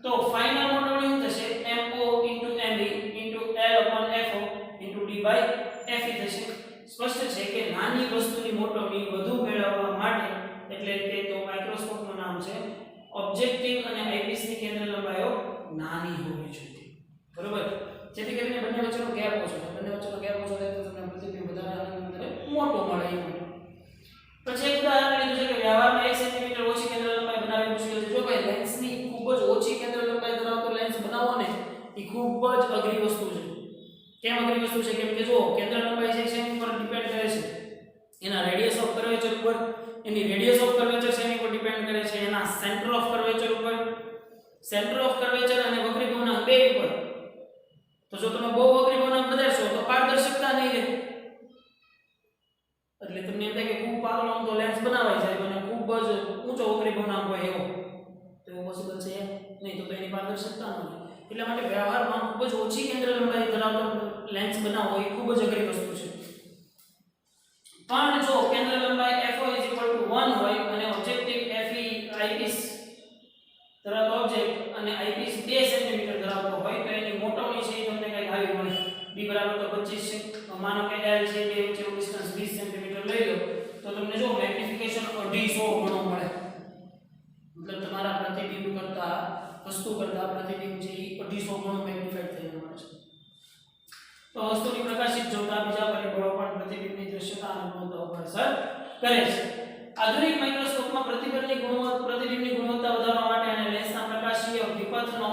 તો ફાઇનલ મોટોની શું થશે? MO * ME * L/FO d/Fe થશે. સ્પષ્ટ છે કે નાની વસ્તુની મોટોની વધુ મેળવવા માટે એટલે કે તો માઇક્રોસ્કોપનું નામ છે ઓબ્જેક્ટિવ અને આઈપીસની કેન્દ્ર લંબાઈઓ નાની હોવી જોઈએ. બરોબર? જેથી કરીને બંને વચ્ચેનો ગેપ ઓછો થાય. બંને વચ્ચેનો ગેપ ઓછો થાય તો તમને પ્રતિબિંબ વધારે અંતરે મોટું મળે એ માટે. પછી એક ઉદાહરણ લીધું છે કે વ્યવહારમાં 1 સેન્ટીમીટર ઓછી કેન્દ્ર લંબાઈ બનાવવી મુશ્કેલ છે. જો ભાઈ લેન્સની ખૂબ જ ઓછી કેન્દ્ર લંબાઈ ધરાવતો લેન્સ બનાવવો ને એ ખૂબ જ અઘરી વસ્તુ છે. કેમ અઘરી વસ્તુ છે? કેમ કે જો કેન્દ્ર લંબાઈ છે એની પર ડિપેન્ડ કરે છે એના રેડિયસ ઓફ કર્વેચર ઉપર, એની રેડિયસ ઓફ કર્વેચર એની પર ડિપેન્ડ કરે છે એના સેન્ટર ઓફ કર્વેચર ઉપર, સેન્ટર ઓફ કર્વેચર અને વક્રી ભવનાંક બે ઉપર. તો જો તમે બહુ વક્રી ભવનાંક વધારશો તો પારદર્શકતા નહીં રહે. એટલે તમને એમ થાય કે ખૂબ પાતળો તો લેન્સ બનાવાઈ જાય અને ખૂબ જ ઊંચો વક્રી ભવનાંક હોય એવો તો એવું પોસિબલ છે નહીં. તો એની પારદર્શકતા ન રહે. એટલા માટે વ્યવહારમાં ખૂબ જ ઓછી કેન્દ્ર લંબાઈ ધરાવતો લેન્સ બનાવવો એ ખૂબ જ અઘરી વસ્તુ છે. પણ જો કેન્દ્ર લંબાઈ FO = 1 હોય અને ઓબ્જેક્ટિવ FE આઈપીસ ધરાવતો ઓબ્જેક્ટ અને આઈપીસ 2 સેન્ટીમીટર ધરાવતો હોય તો એની મોટોની છે તમને કંઈક આવી મળે. B = 25 છે. માનો કે L છે બે વચ્ચેનું ડિસ્ટન્સ 20 સેન્ટીમીટર લઈ લો તો તમને જો મેગ્નિફિકેશન 250 ગણો મળે. મતલબ તમારા પ્રતિબિંબ કરતા વસ્તુ કરતા પ્રતિબિંબ છે એ 250 ગણો મેગ્નિફાઈડ થઈને મળે છે. તો વસ્તુની પ્રકાશિત જોતા બીજા પરિબળો પણ પ્રતિબિંબની દૃશ્યતા અને ગુણવત્તા ઉપર અસર કરે છે. આધુનિક માઇક્રોસ્કોપમાં પ્રતિબિંબની ગુણવત્તા વધારવા માટે અને લેન્સના પ્રકાશીય વિપથનો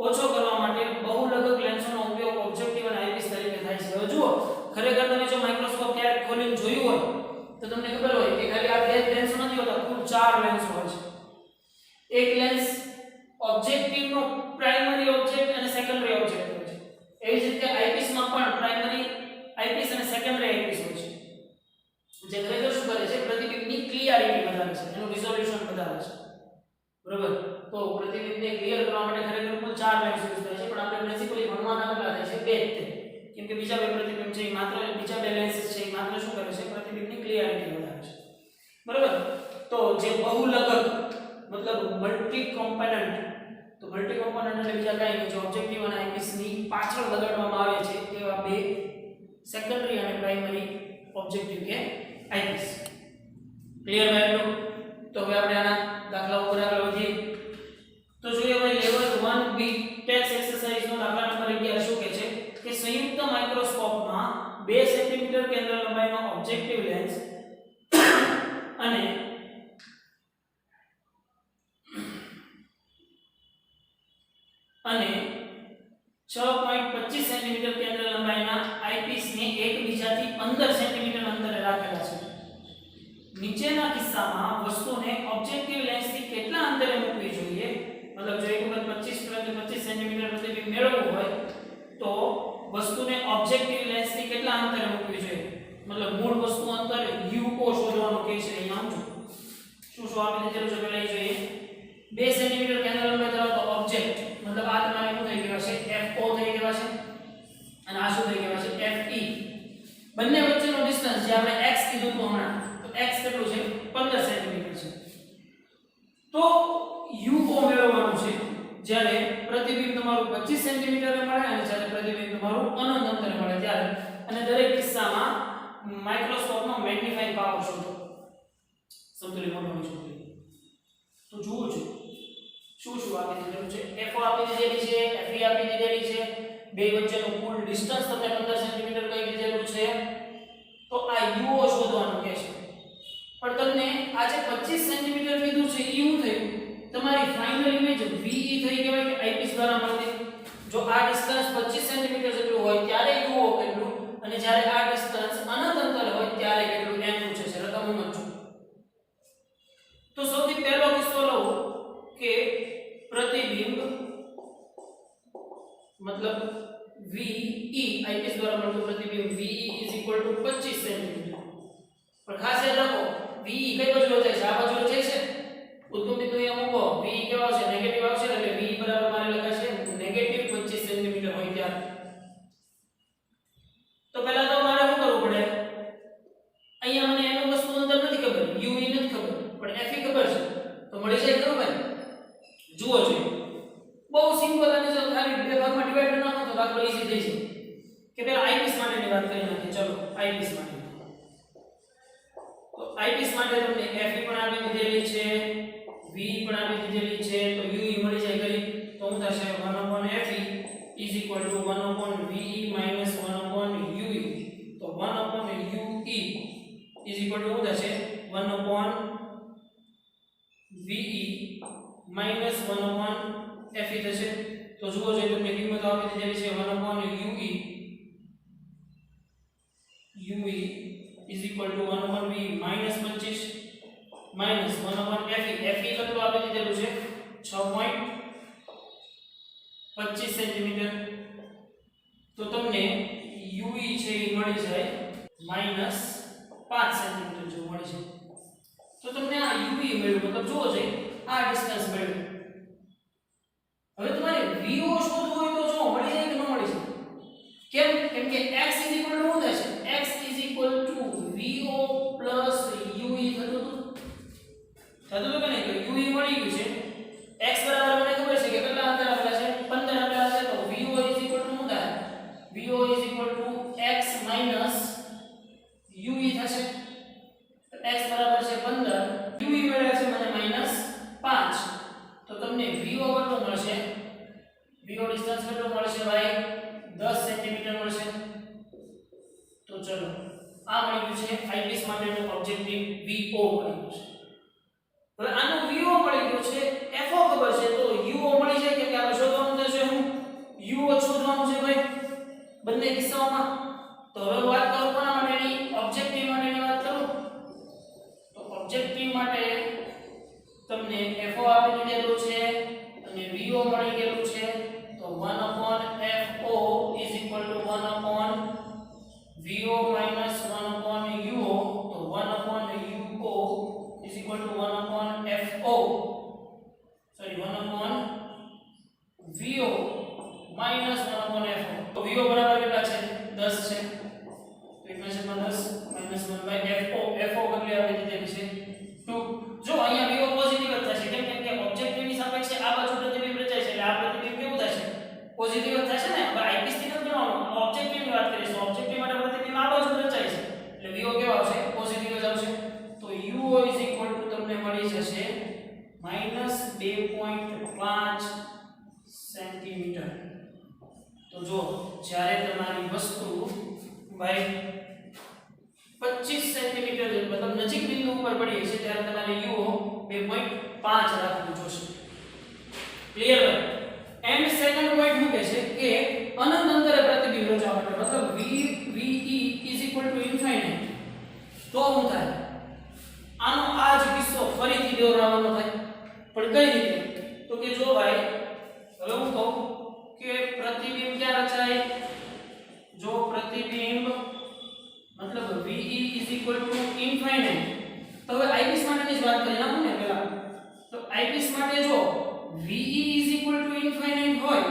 ઓછો કરવા માટે બહુલગક લેન્સોનો ઉપયોગ ઓબ્જેક્ટિવ અને આઈપીસ તરીકે થાય છે. હવે જુઓ, ખરેખર તમે જો માઇક્રોસ્કોપ ક્યારેક ખોલીને જોયું હોય તો તમને ખબર હોય કે ખાલી આ બે લેન્સ નથી હોતા, કુલ 4 લેન્સ હોય છે. એક લેન્સ ઓબ્જેક્ટિવનો પ્રાઇમરી ઓબ્જેક્ટ અને સેકન્ડરી ઓબ્જેક્ટ હોય છે. એવી જ રીતે આઈપીસમાં પણ પ્રાઇમરી આઈપીસ અને સેકન્ડરી આઈપીસ હોય છે. જે ખરેખર શું કરે છે? પ્રતિબિંબની ક્લિયરિટી વધારે છે, એનું રિઝોલ્યુશન વધારે છે. બરોબર? તો પ્રતિબિંબને ક્લિયર કરવા માટે ખરેખર કુલ 4 લેન્સ યુઝ થાય છે, પણ આપણે પ્રિન્સિપલી ભણવાના કેટલા થાય છે? 2 જ. કેમ કે બીજા બે પ્રતિબિંબ છે માત્ર બીજા બે લેન્સીસ છે માત્ર શું કરે છે? પ્રતિબિંબની ક્લિયરિટી વધારે છે. બરોબર? તો જે બહુલગક મતલબ મલ્ટી કોમ્પોનન્ટ, તો મલ્ટી કોમ્પોનન્ટ એટલે બીજા કાંઈ નહીં, જે ઓબ્જેક્ટિવ અને આઈપીસની પાછળ લગાડવામાં આવે છે એવા બે સેકન્ડરી અને પ્રાઇમરી ઓબ્જેક્ટિવ કે આઈપીસ. ક્લિયર ભાઈ? તો હવે આપણે આના દાખલા ઉપર આગળ વધીએ. તો જોઈએ ભાઈ લેવલ 1B ટેક્સ એક્સરસાઇઝ નો દાખલા નંબર 11 શું કહે છે કે સંયુક્ત માઇક્રોસ્કોપમાં 2 સેન્ટીમીટર કેન્દ્ર લંબાઈનો ઓબ્જેક્ટિવ લેન્સ અને 6.25 સેન્ટીમીટર કેન્દ્ર લંબાઈના આઈપીસને એકબીજાથી 15 સેન્ટીમીટર અંતરે રાખેલા છે. નીચેના કિસ્સામાં વસ્તુને ઓબ્જેક્ટિવ લેન્સથી કેટલા અંતરે મૂકવી જોઈએ? મતલબ જો એક વખત 25 સેન્ટીમીટર પ્રતિબિંબ મેળવવું હોય તો વસ્તુને ઓબ્જેક્ટિવ લેન્સથી કેટલા અંતરે મૂકવી જોઈએ? મતલબ મૂળ વસ્તુ અંતર UO શોધવાનું કહે છે. અહીંયા સમજો શું આપી દીધેલું છે પહેલા એ જોઈએ. 2 સેન્ટીમીટર કેન્દ્ર લંબાઈ ધરાવતો ઓબ્જેક્ટ મતલબ આ તમારે શું થઈ ગયો છે? FO થઈ ગયો છે અને આ શું થઈ ગયો છે? FE. બંને વચ્ચેનો ડિસ્ટન્સ જે આપણે x કીધું તો હમણાં, તો x કેટલું છે? 15 સેન્ટીમીટર છે. તો UO મેળવવાનું છે જ્યારે પ્રતિબિંબ તમારું 25 સેન્ટીમીટરે મળે અને જ્યારે પ્રતિબિંબ તમારું અનંત અંતરે મળે ત્યારે. અને દરેક કિસ્સામાં માઇક્રોસ્કોપનો મેગ્નીફાઇંગ પાવર શોધો. સમતોલી મોટોની શોધો. તો જુઓ છો શું આપી દીધેલું છે? FO આપી દીધેલી છે, FE આપી દીધેલી છે, બે વચ્ચેનું કુલ ડિસ્ટન્સ તમને 15 સેન્ટીમીટર કહી દીધેલું છે. તો તો આ યુઓ શોધવાનું કહે છે. પણ તમને આ જે 25 સેન્ટીમીટર કીધું છે એ શું થયું? તમારી ફાઇનલ ઇમેજ VE થઈ કહેવાય કે આઈપીસ દ્વારા મળતી. જો આ ડિસ્ટન્સ 25 સેન્ટીમીટર જેટલું હોય ત્યારે યુઓ કેટલું, અને જ્યારે આ ડિસ્ટન્સ અનંત અંતર હોય ત્યારે કેટલું એમ પૂછે છે. રકમ સમજો. તો સૌથી પહેલો કિસ્સો લઉં કે પ્રતિબિંબ मतलब VE आईपीएस द्वारा મળતું પ્રતિબિંબ VE 25 સેન્ટીમીટર. પણ ખાસ યાદ રાખો VE કઈ બાજુ જાય છે? આ બાજુ જાય છે. ઉત્તમ બિંદુ અહીંયા મૂકો. VE કેવો આવશે? નેગેટિવ આવશે. એટલે VE બરાબર મારે લખાશે નેગેટિવ 25 સેન્ટીમીટર હોય ત્યારે. તો પહેલા તો મારે શું કરવું પડે? અહીંયા મને એનું વસ્તુ અંદર નથી ખબર, UE નથી ખબર, પણ FE ખબર છે. તો મળી જાય ખરું ભાઈ? જુઓ જોઈએ. બહુ સિમ્પલ અને જો ખાલી બે ભાગમાં ડિવાઈડ નાખો તો દાખલો ઈઝી થઈ જાય. કે પહેલા આઈપીએસ માટેની વાત કરી નાખીએ. ચલો આઈપીએસ માટે. તો આઈપીએસ માટે તમને FE પણ આપી દીધેલી છે, VE પણ આપી દીધેલી છે, તો UE મળી જાય કરી. તો શું થશે? 1/FE = 1/VE - 1/UE. તો 1/UE = શું થશે? 1/VE - 1/FE થશે. તો જુઓ જો તમને કિંમત આપી દીધેલી છે 1/UE = 1/VE - 25 - 1/FE. FE કેટલું આપી દીધેલું છે? 6.25 સેન્ટીમીટર. તો તમને UE છે એ મળી જાય -5 સેન્ટીમીટર જેવું મળી છે. તો તમને આ UE મળ્યું, મતલબ જુઓ છે આ ડિસ્ટન્સ મળ્યું. હવે તમારે VO શોધવું હોય તો જો મળી જાય કે ન મળી જાય? કેમ? કેમ કે x શું થશે? x VO UE થતું કે નહીં? તો UE મળી ગયું છે. x બરાબર મને ખબર છે કે કેટલા અંતર આપેલા છે? 15 આપેલા છે. તો VO શું થાય? VO x - UE થશે. તો x બરાબર છે 15, UE મળ્યા છે મને -5. તો તમને VO કેટલો મળશે? VO ડિસ્ટન્સ કેટલો મળશે ભાઈ? 10 સેન્ટીમીટર મળશે. તો ચલો આ મળી ગયું છે આઈપીએસ માટેનું ઓબ્જેક્ટિવ VO મળી ગયું છે. હવે આનો VO મળી ગયો છે, FO ખબર છે, તો UO મળી જાય કે આપણે શોધવાનું થશે હું UO શોધવાનું છે ભાઈ બંને કિસ્સાઓમાં. તો હવે વાત કરું કોના માટેની? ઓબ્જેક્ટિવ માટેની વાત કરું. તો ઓબ્જેક્ટિવ માટે તમને FO આપી દીધેલું છે અને VO મળી ગયેલું છે. તો 1/FO = 1/VO - 1/UO. તો 1/UO = 1/FO. Sorry 1/VO - 1/FO. તો VO બરાબર કેટલા છે? 10 છે. તો ઇક્વેશનમાં 10 - 1/FO. FO કેટલી આવી દીધેલી છે? 2. જો અહીંયા VO પોઝિટિવ જ થશે. કેમ કે ઓબ્જેક્ટિવની સાપેક્ષે આ બાજુ પ્રતિબિંબ રચાય છે. એટલે આ પ્રતિબિંબ કેવું થશે? પોઝિટિવ જ થશે ને. હવે આઈપીએસ થી નથી ગણવાનું, ઓબ્જેક્ટિવની વાત કરીશું. ઓબ્જેક્ટિવ માટે પ્રતિબિંબ આ બાજુ રચાય છે. એટલે VO કેવો આવશે? પોઝિટિવ જ આવશે. તો UO = તમને મળી જશે -2.5 સેન્ટીમીટર. તો જો જ્યારે તમારી વસ્તુ ભાઈ 25 સેન્ટીમીટર મતલબ નજીક બિંદુ ઉપર પડી છે ત્યારે તમારે UO 2.5 રાખવું જોશે. ક્લિયર? એન્ડ સેકન્ડ પોઈન્ટ શું કહે છે કે અનંત અંતરે પ્રતિબિંબ રચવા માટે મતલબ VE = તો શું થાય? આનો આ જ કિસ્સો ફરીથી દોહરાવવાનો થાય. પણ કઈ રીતે? તો કે જો ભાઈ હવે હું કહું કે પ્રતિબિંબ ક્યાં રચાય? જો પ્રતિબિંબ મતલબ VE = તો હવે આઈપીએસ માટેની જ વાત કરી નાખું ને પહેલા. તો આઈપીએસ માટે જો VE = હોય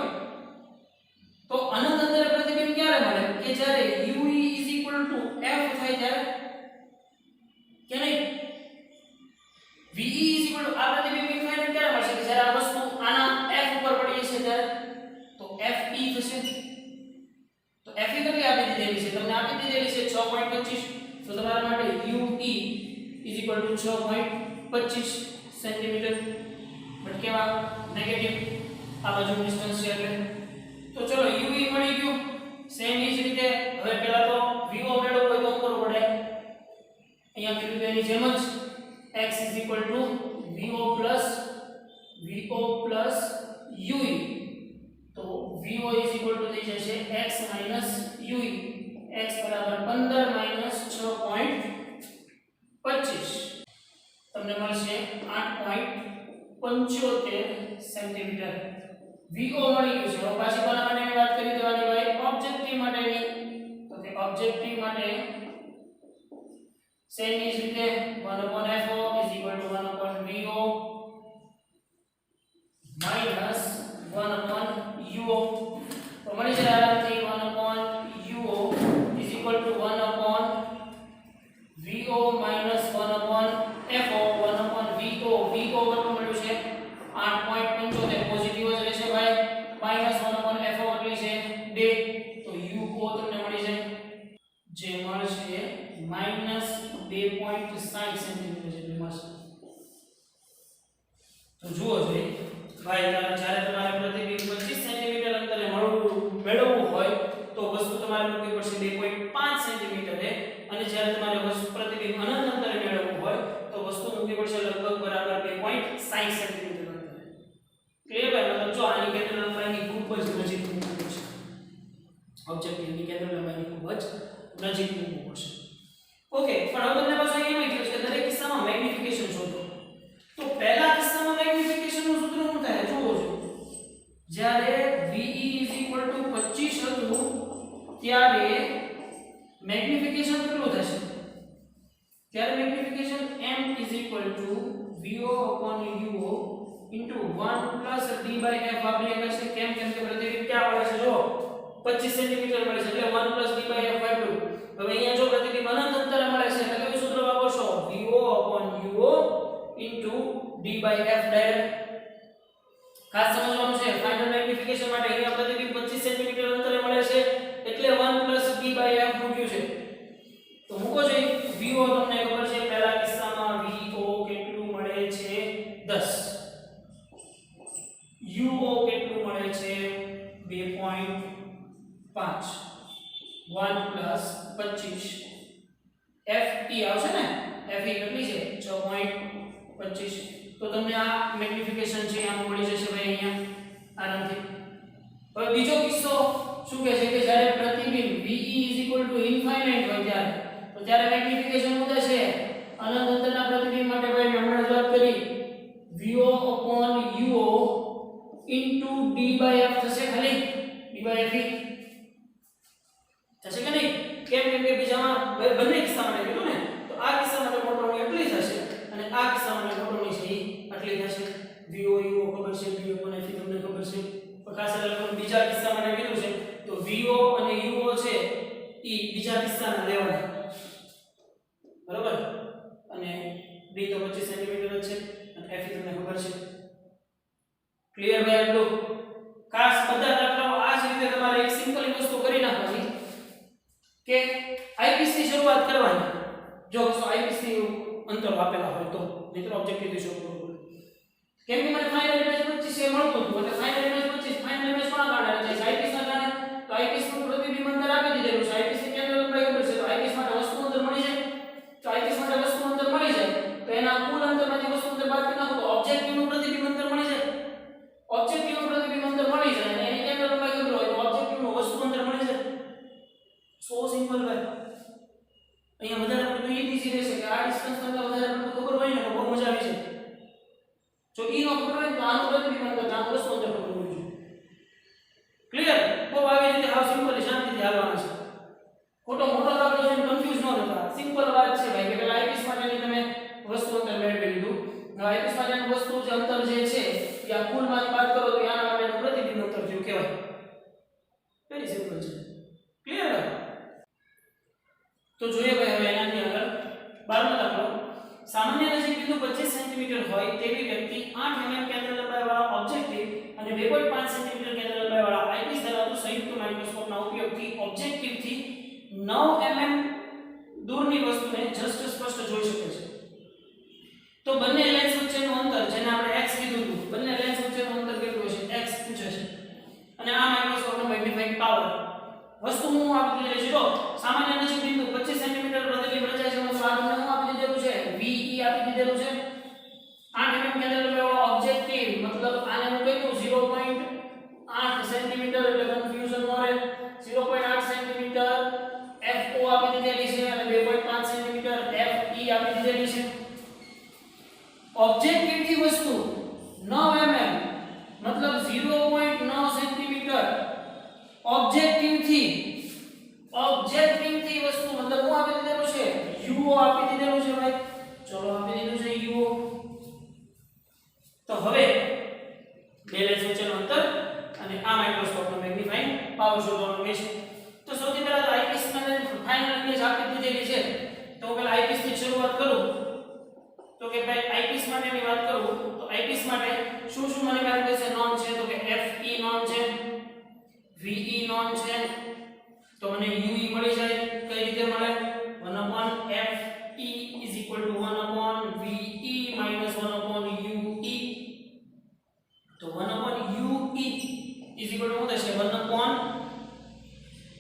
તો અનંત અંતરે પ્રતિબિંબ ક્યારે મળે? કે જ્યારે UE = F થાય ત્યારે. કે નહીં? VE આ પ્રતિબિંબ ઇન્ફાઇનાઇટ ક્યારે મળશે? કે જ્યારે આ વસ્તુ આના F ઉપર પડી છે ત્યારે. તો FE થશે. તો FE કેટલી આપી દીધેલી છે? તમને આપી દીધેલી છે 6.25. તો તમારા માટે UE = 6.25 સેન્ટીમીટર. બટ કેવા? નેગેટિવ. આ બાજુ ડિસ્ટન્સ છે એટલે. તો ચલો UE મળી ગયું. સેમ એ જ રીતે હવે પહેલા તો VO મેળવવો હોય તો શું કરવું પડે? ઇઝ ઇક્વલ ટુ થઈ જશે x માઈનસ ue x બરાબર 15 માઈનસ 6.25 તમને મળશે 8.75 સેન્ટીમીટર vo મળી ગયું છે. હવે પાછી કોના માટેની વાત કરી દેવાની ભાઈ ઓબ્જેક્ટિવ માટેની. તો કે ઓબ્જેક્ટિવ માટે સેમ એ જ રીતે 1/fo is equal to 1/vo minus 1/uo તો મળી જાય આરામથી 1/uo is equal to 1/vo minus 1/fo 1/vo vo કેટલું મળ્યું છે 8.75 પોઝિટિવ જ રહેશે ભાઈ માઈનસ 1/fo કેટલી છે 2 તો uo તમને મળી જાય જે મળશે માઈનસ 2.60 સેન્ટીમીટર જેટલું મળશે. તો જુઓ જોઈએ ભાઈ જ્યારે તમારે પ્રતિબિંબ 25 સેન્ટીમીટર અંતરે મેળવવું હોય તો વસ્તુ તમારે મૂકવી પડશે 2.5 સેન્ટીમીટરે અને જ્યારે તમારે પ્રતિબિંબ અનંત અંતરે મેળવવું હોય તો વસ્તુ મૂકવી પડશે લગભગ બરાબર 2.60 સેન્ટીમીટર અંતરે. ક્લિયર ભાઈ મતલબ જો આની કેન્દ્ર લંબાઈની ખૂબ જ નજીક મૂકવું પડશે ઓબ્જેક્ટિવની કેન્દ્ર લંબાઈની ખૂબ જ નજીક મૂકવું પડશે. ઓકે પણ હવે તમને પાછું એમ કહ્યું છે કે દરેક કિસ્સામાં મેગ્નિફિકેશન શોધો. તો પહેલા કિસ્સામાં મેગ્નિફિકેશનનું સૂત્ર શું થાય જુઓ છો જ્યારે ve 25 હતું ત્યારે મેગ્નિફિકેશન કેટલું થશે ત્યારે મેગ્નિફિકેશન m vo/uo 1 d/f આપણે કહીએ કેમ કે પ્રતિબિંબ ક્યાં મળે છે જો 25 સેન્ટીમીટર મળે છે એટલે 1 d/f વાપર્યું. હવે અહીંયા જો પ્રતિબિંબ અનંત અંતરે મળે છે એટલે કયું સૂત્ર વાપરશો vo/uo d/f ડાયરેક્ટ. ખાસ સમજવાનું છે ફાઇનલ મેગ્નિફિકેશન માટે અહીંયા પ્રતિબિંબ 25 સેન્ટીમીટર અંતરે મળે છે એટલે 1 d/f મૂક્યું છે. તો મૂકો જોઈએ vo તમને ખબર છે પહેલા કિસ્સામાં vo કેટલું મળે છે 10 uo કેટલું મળે છે 2.5 1 25 fe આવશે ને fe કેટલી છે 6.25 તો તમને આ મેગ્નિફિકેશન છે આમાં મળી જશે ભાઈ અહીંયા આરામથી. હવે બીજો કિસ્સો શું કહે છે કે જ્યારે પ્રતિબિંબ ve ઇન્ફાઇનાઇટ હોય ત્યારે મેગ્નિફિકેશન શું થશે અનંત અંતરના પ્રતિબિંબ માટે ભાઈ મેં હમણાં જ વાત કરી vo/uo d/f થશે ખાલી d/fe થશે કે નહીં કેમ કે બીજામાં બંને કિસ્સા માટે કીધું ને તો આ કિસ્સા માટે મોટોની એટલી થશે અને આ કિસ્સા માટે મોટોની છે આટલી થશે vo uo ખબર છે d/f તમને ખબર છે પણ ખાસ કરીને બીજા કિસ્સા માટે કીધું છે તો vo અને uo છે ઈ બીજા કિસ્સાના લેવાના બરાબર અને d તો 25 સેન્ટીમીટર જ છે અને f તમને ખબર છે. ક્લિયર ભાઈ એટલું ખાસ બધા દાખલાઓ આ જ રીતે તમારે એક સિમ્પલ વસ્તુ કરી નાખવાની કે આઈપીસ ની શરૂઆત કરવાની જો આઈપીસ ની અંતર આપેલા હોય તો મિત્રો ઓબ્જેક્ટિવ થી શરૂ કરવું કેમ કે મને ફાઇનલ ઇમેજ 25 એ મળતું હતું એટલે ફાઇનલ ઇમેજ 25 ફાઇનલ ઇમેજ કોના કારણે છે આઈપીસ ના કારણે તો આઈપીસ નું પ્રતિબિંબ અંતર આપી દીધેલું છે આઈપીસ ની કેન્દ્ર લંબાઈ ખબર છે તો આઈપીસ માટે વસ્તુ અંતર મળી જાય તો આઈપીસ માટે વસ્તુ અંતર મળી જાય તો એના કુલ અંતરમાંથી વસ્તુ અંતર બાદ કરી નાખો તો ઓબ્જેક્ટિવ નું પ્રતિબિંબ અંતર મળી જાય ઓબ્જેક્ટિવ નું પ્રતિબિંબ અંતર મળી જાય અને એની કેન્દ્ર લંબાઈ ખબર હોય તો ઓબ્જેક્ટિવ નું વસ્તુ અંતર મળી જાય. સો સિમ્પલ ભાઈ અહીંયા વધારે પડતું ઈઝી રહેશે કે આ ડિસ્ટન્સ કરતા વધારે પડતું ખબર હોય ને તો બહુ મજા આવી જાય. જો ઈ નો ખબર હોય તો આનું પ્રતિબિંબ અંતર આનું વસ્તુ અંતર ખબર હોવું જોઈએ. ક્લિયર બહુ આવી રીતે હાવ સિમ્પલ શાંતિથી હાલવાનું છે ખોટો મોટો દાખલો જોઈને કન્ફ્યુઝ ન થતા સિમ્પલ વાત છે ભાઈ કે પેલા આઈપીસ માટેની તમે વસ્તુ અંતર મેળવી લીધું હવે આઈપીસ માટેનું વસ્તુ જે અંતર જે છે એ આ કુલમાંથી બાદ કરો તો આના માટેનું પ્રતિબિંબ અંતર જેવું કહેવાય. વેરી સિમ્પલ છે. ક્લિયર તો જોઈએ ભાઈ હવે એનાથી આગળ 12મો દાખલો સામાન્ય નજીક બિંદુ 25 સેન્ટીમીટર હોય તેવી વ્યક્તિ 8 mm કેન્દ્ર લંબાઈવાળા ઓબ્જેક્ટિવ અને 2.5 સેન્ટીમીટર કેન્દ્ર લંબાઈવાળા આઈપીસ ધરાવતું સંયુક્ત માઇક્રોસ્કોપના ઉપયોગથી ઓબ્જેક્ટિવથી 9 mm દૂરની વસ્તુને જસ્ટ સ્પષ્ટ જોઈ શકે છે. તો બંને લેન્સ વચ્ચેનું અંતર જેને આપણે x કીધું હતું બંને લેન્સ વચ્ચેનું અંતર કેટલું હશે x પૂછે છે અને આ માઇક્રોસ્કોપનો મેગ્નીફાઇંગ પાવર વસ્તુ હું આપી દીધી છે જો સામાન્ય નજીક બિંદુ 25 સેન્ટીમીટર પ્રતિબિંબ રચાય છે મતલબ આ તમને હું આપી દીધેલું છે ve આપી દીધેલું છે 8 mm કેન્દ્ર લંબાઈવાળો ઓબ્જેક્ટિવ મતલબ આને હું કહી દઉં 0. 8 સેન્ટીમીટર એટલે કન્ફ્યુઝન નો રહે 0.8 સેન્ટીમીટર FO આપી દીધેલી છે અને 2.5 સેન્ટીમીટર FE આપી દીધેલી છે ઓબ્જેક્ટિવથી વસ્તુ 9 mm मतलब 0.9 સેન્ટીમીટર ઓબ્જેક્ટિવથી વસ્તુ मतलब હું આપી દીધેલું છે UO આપી દીધેલું છે ભાઈ ચલો આપી દીધું છે UO તો હવે બે લેન્સ વચ્ચેનું અંતર અને આ માઇક્રોસ્કોપનો મેગ્નીફાઇંગ પાવર શોધવાનો છે તો સૌથી પહેલા તો આઈપીસ માટે ફાઇનલ ઇમેજ આપી દીધેલી છે તો હું પહેલા આઈપીસ થી શરૂઆત કરું તો કે ભાઈ આઈપીસ માટેની વાત કરું તો આઈપીસ માટે શું શું મને મારી પાસે નોર્મ છે તો કે FE નોર્મ છે VE નોર્મ છે તો મને UE મળી જાય કઈ રીતે મળે 1/FE = 1/VE - 1/UE તો 1/UE = શું થશે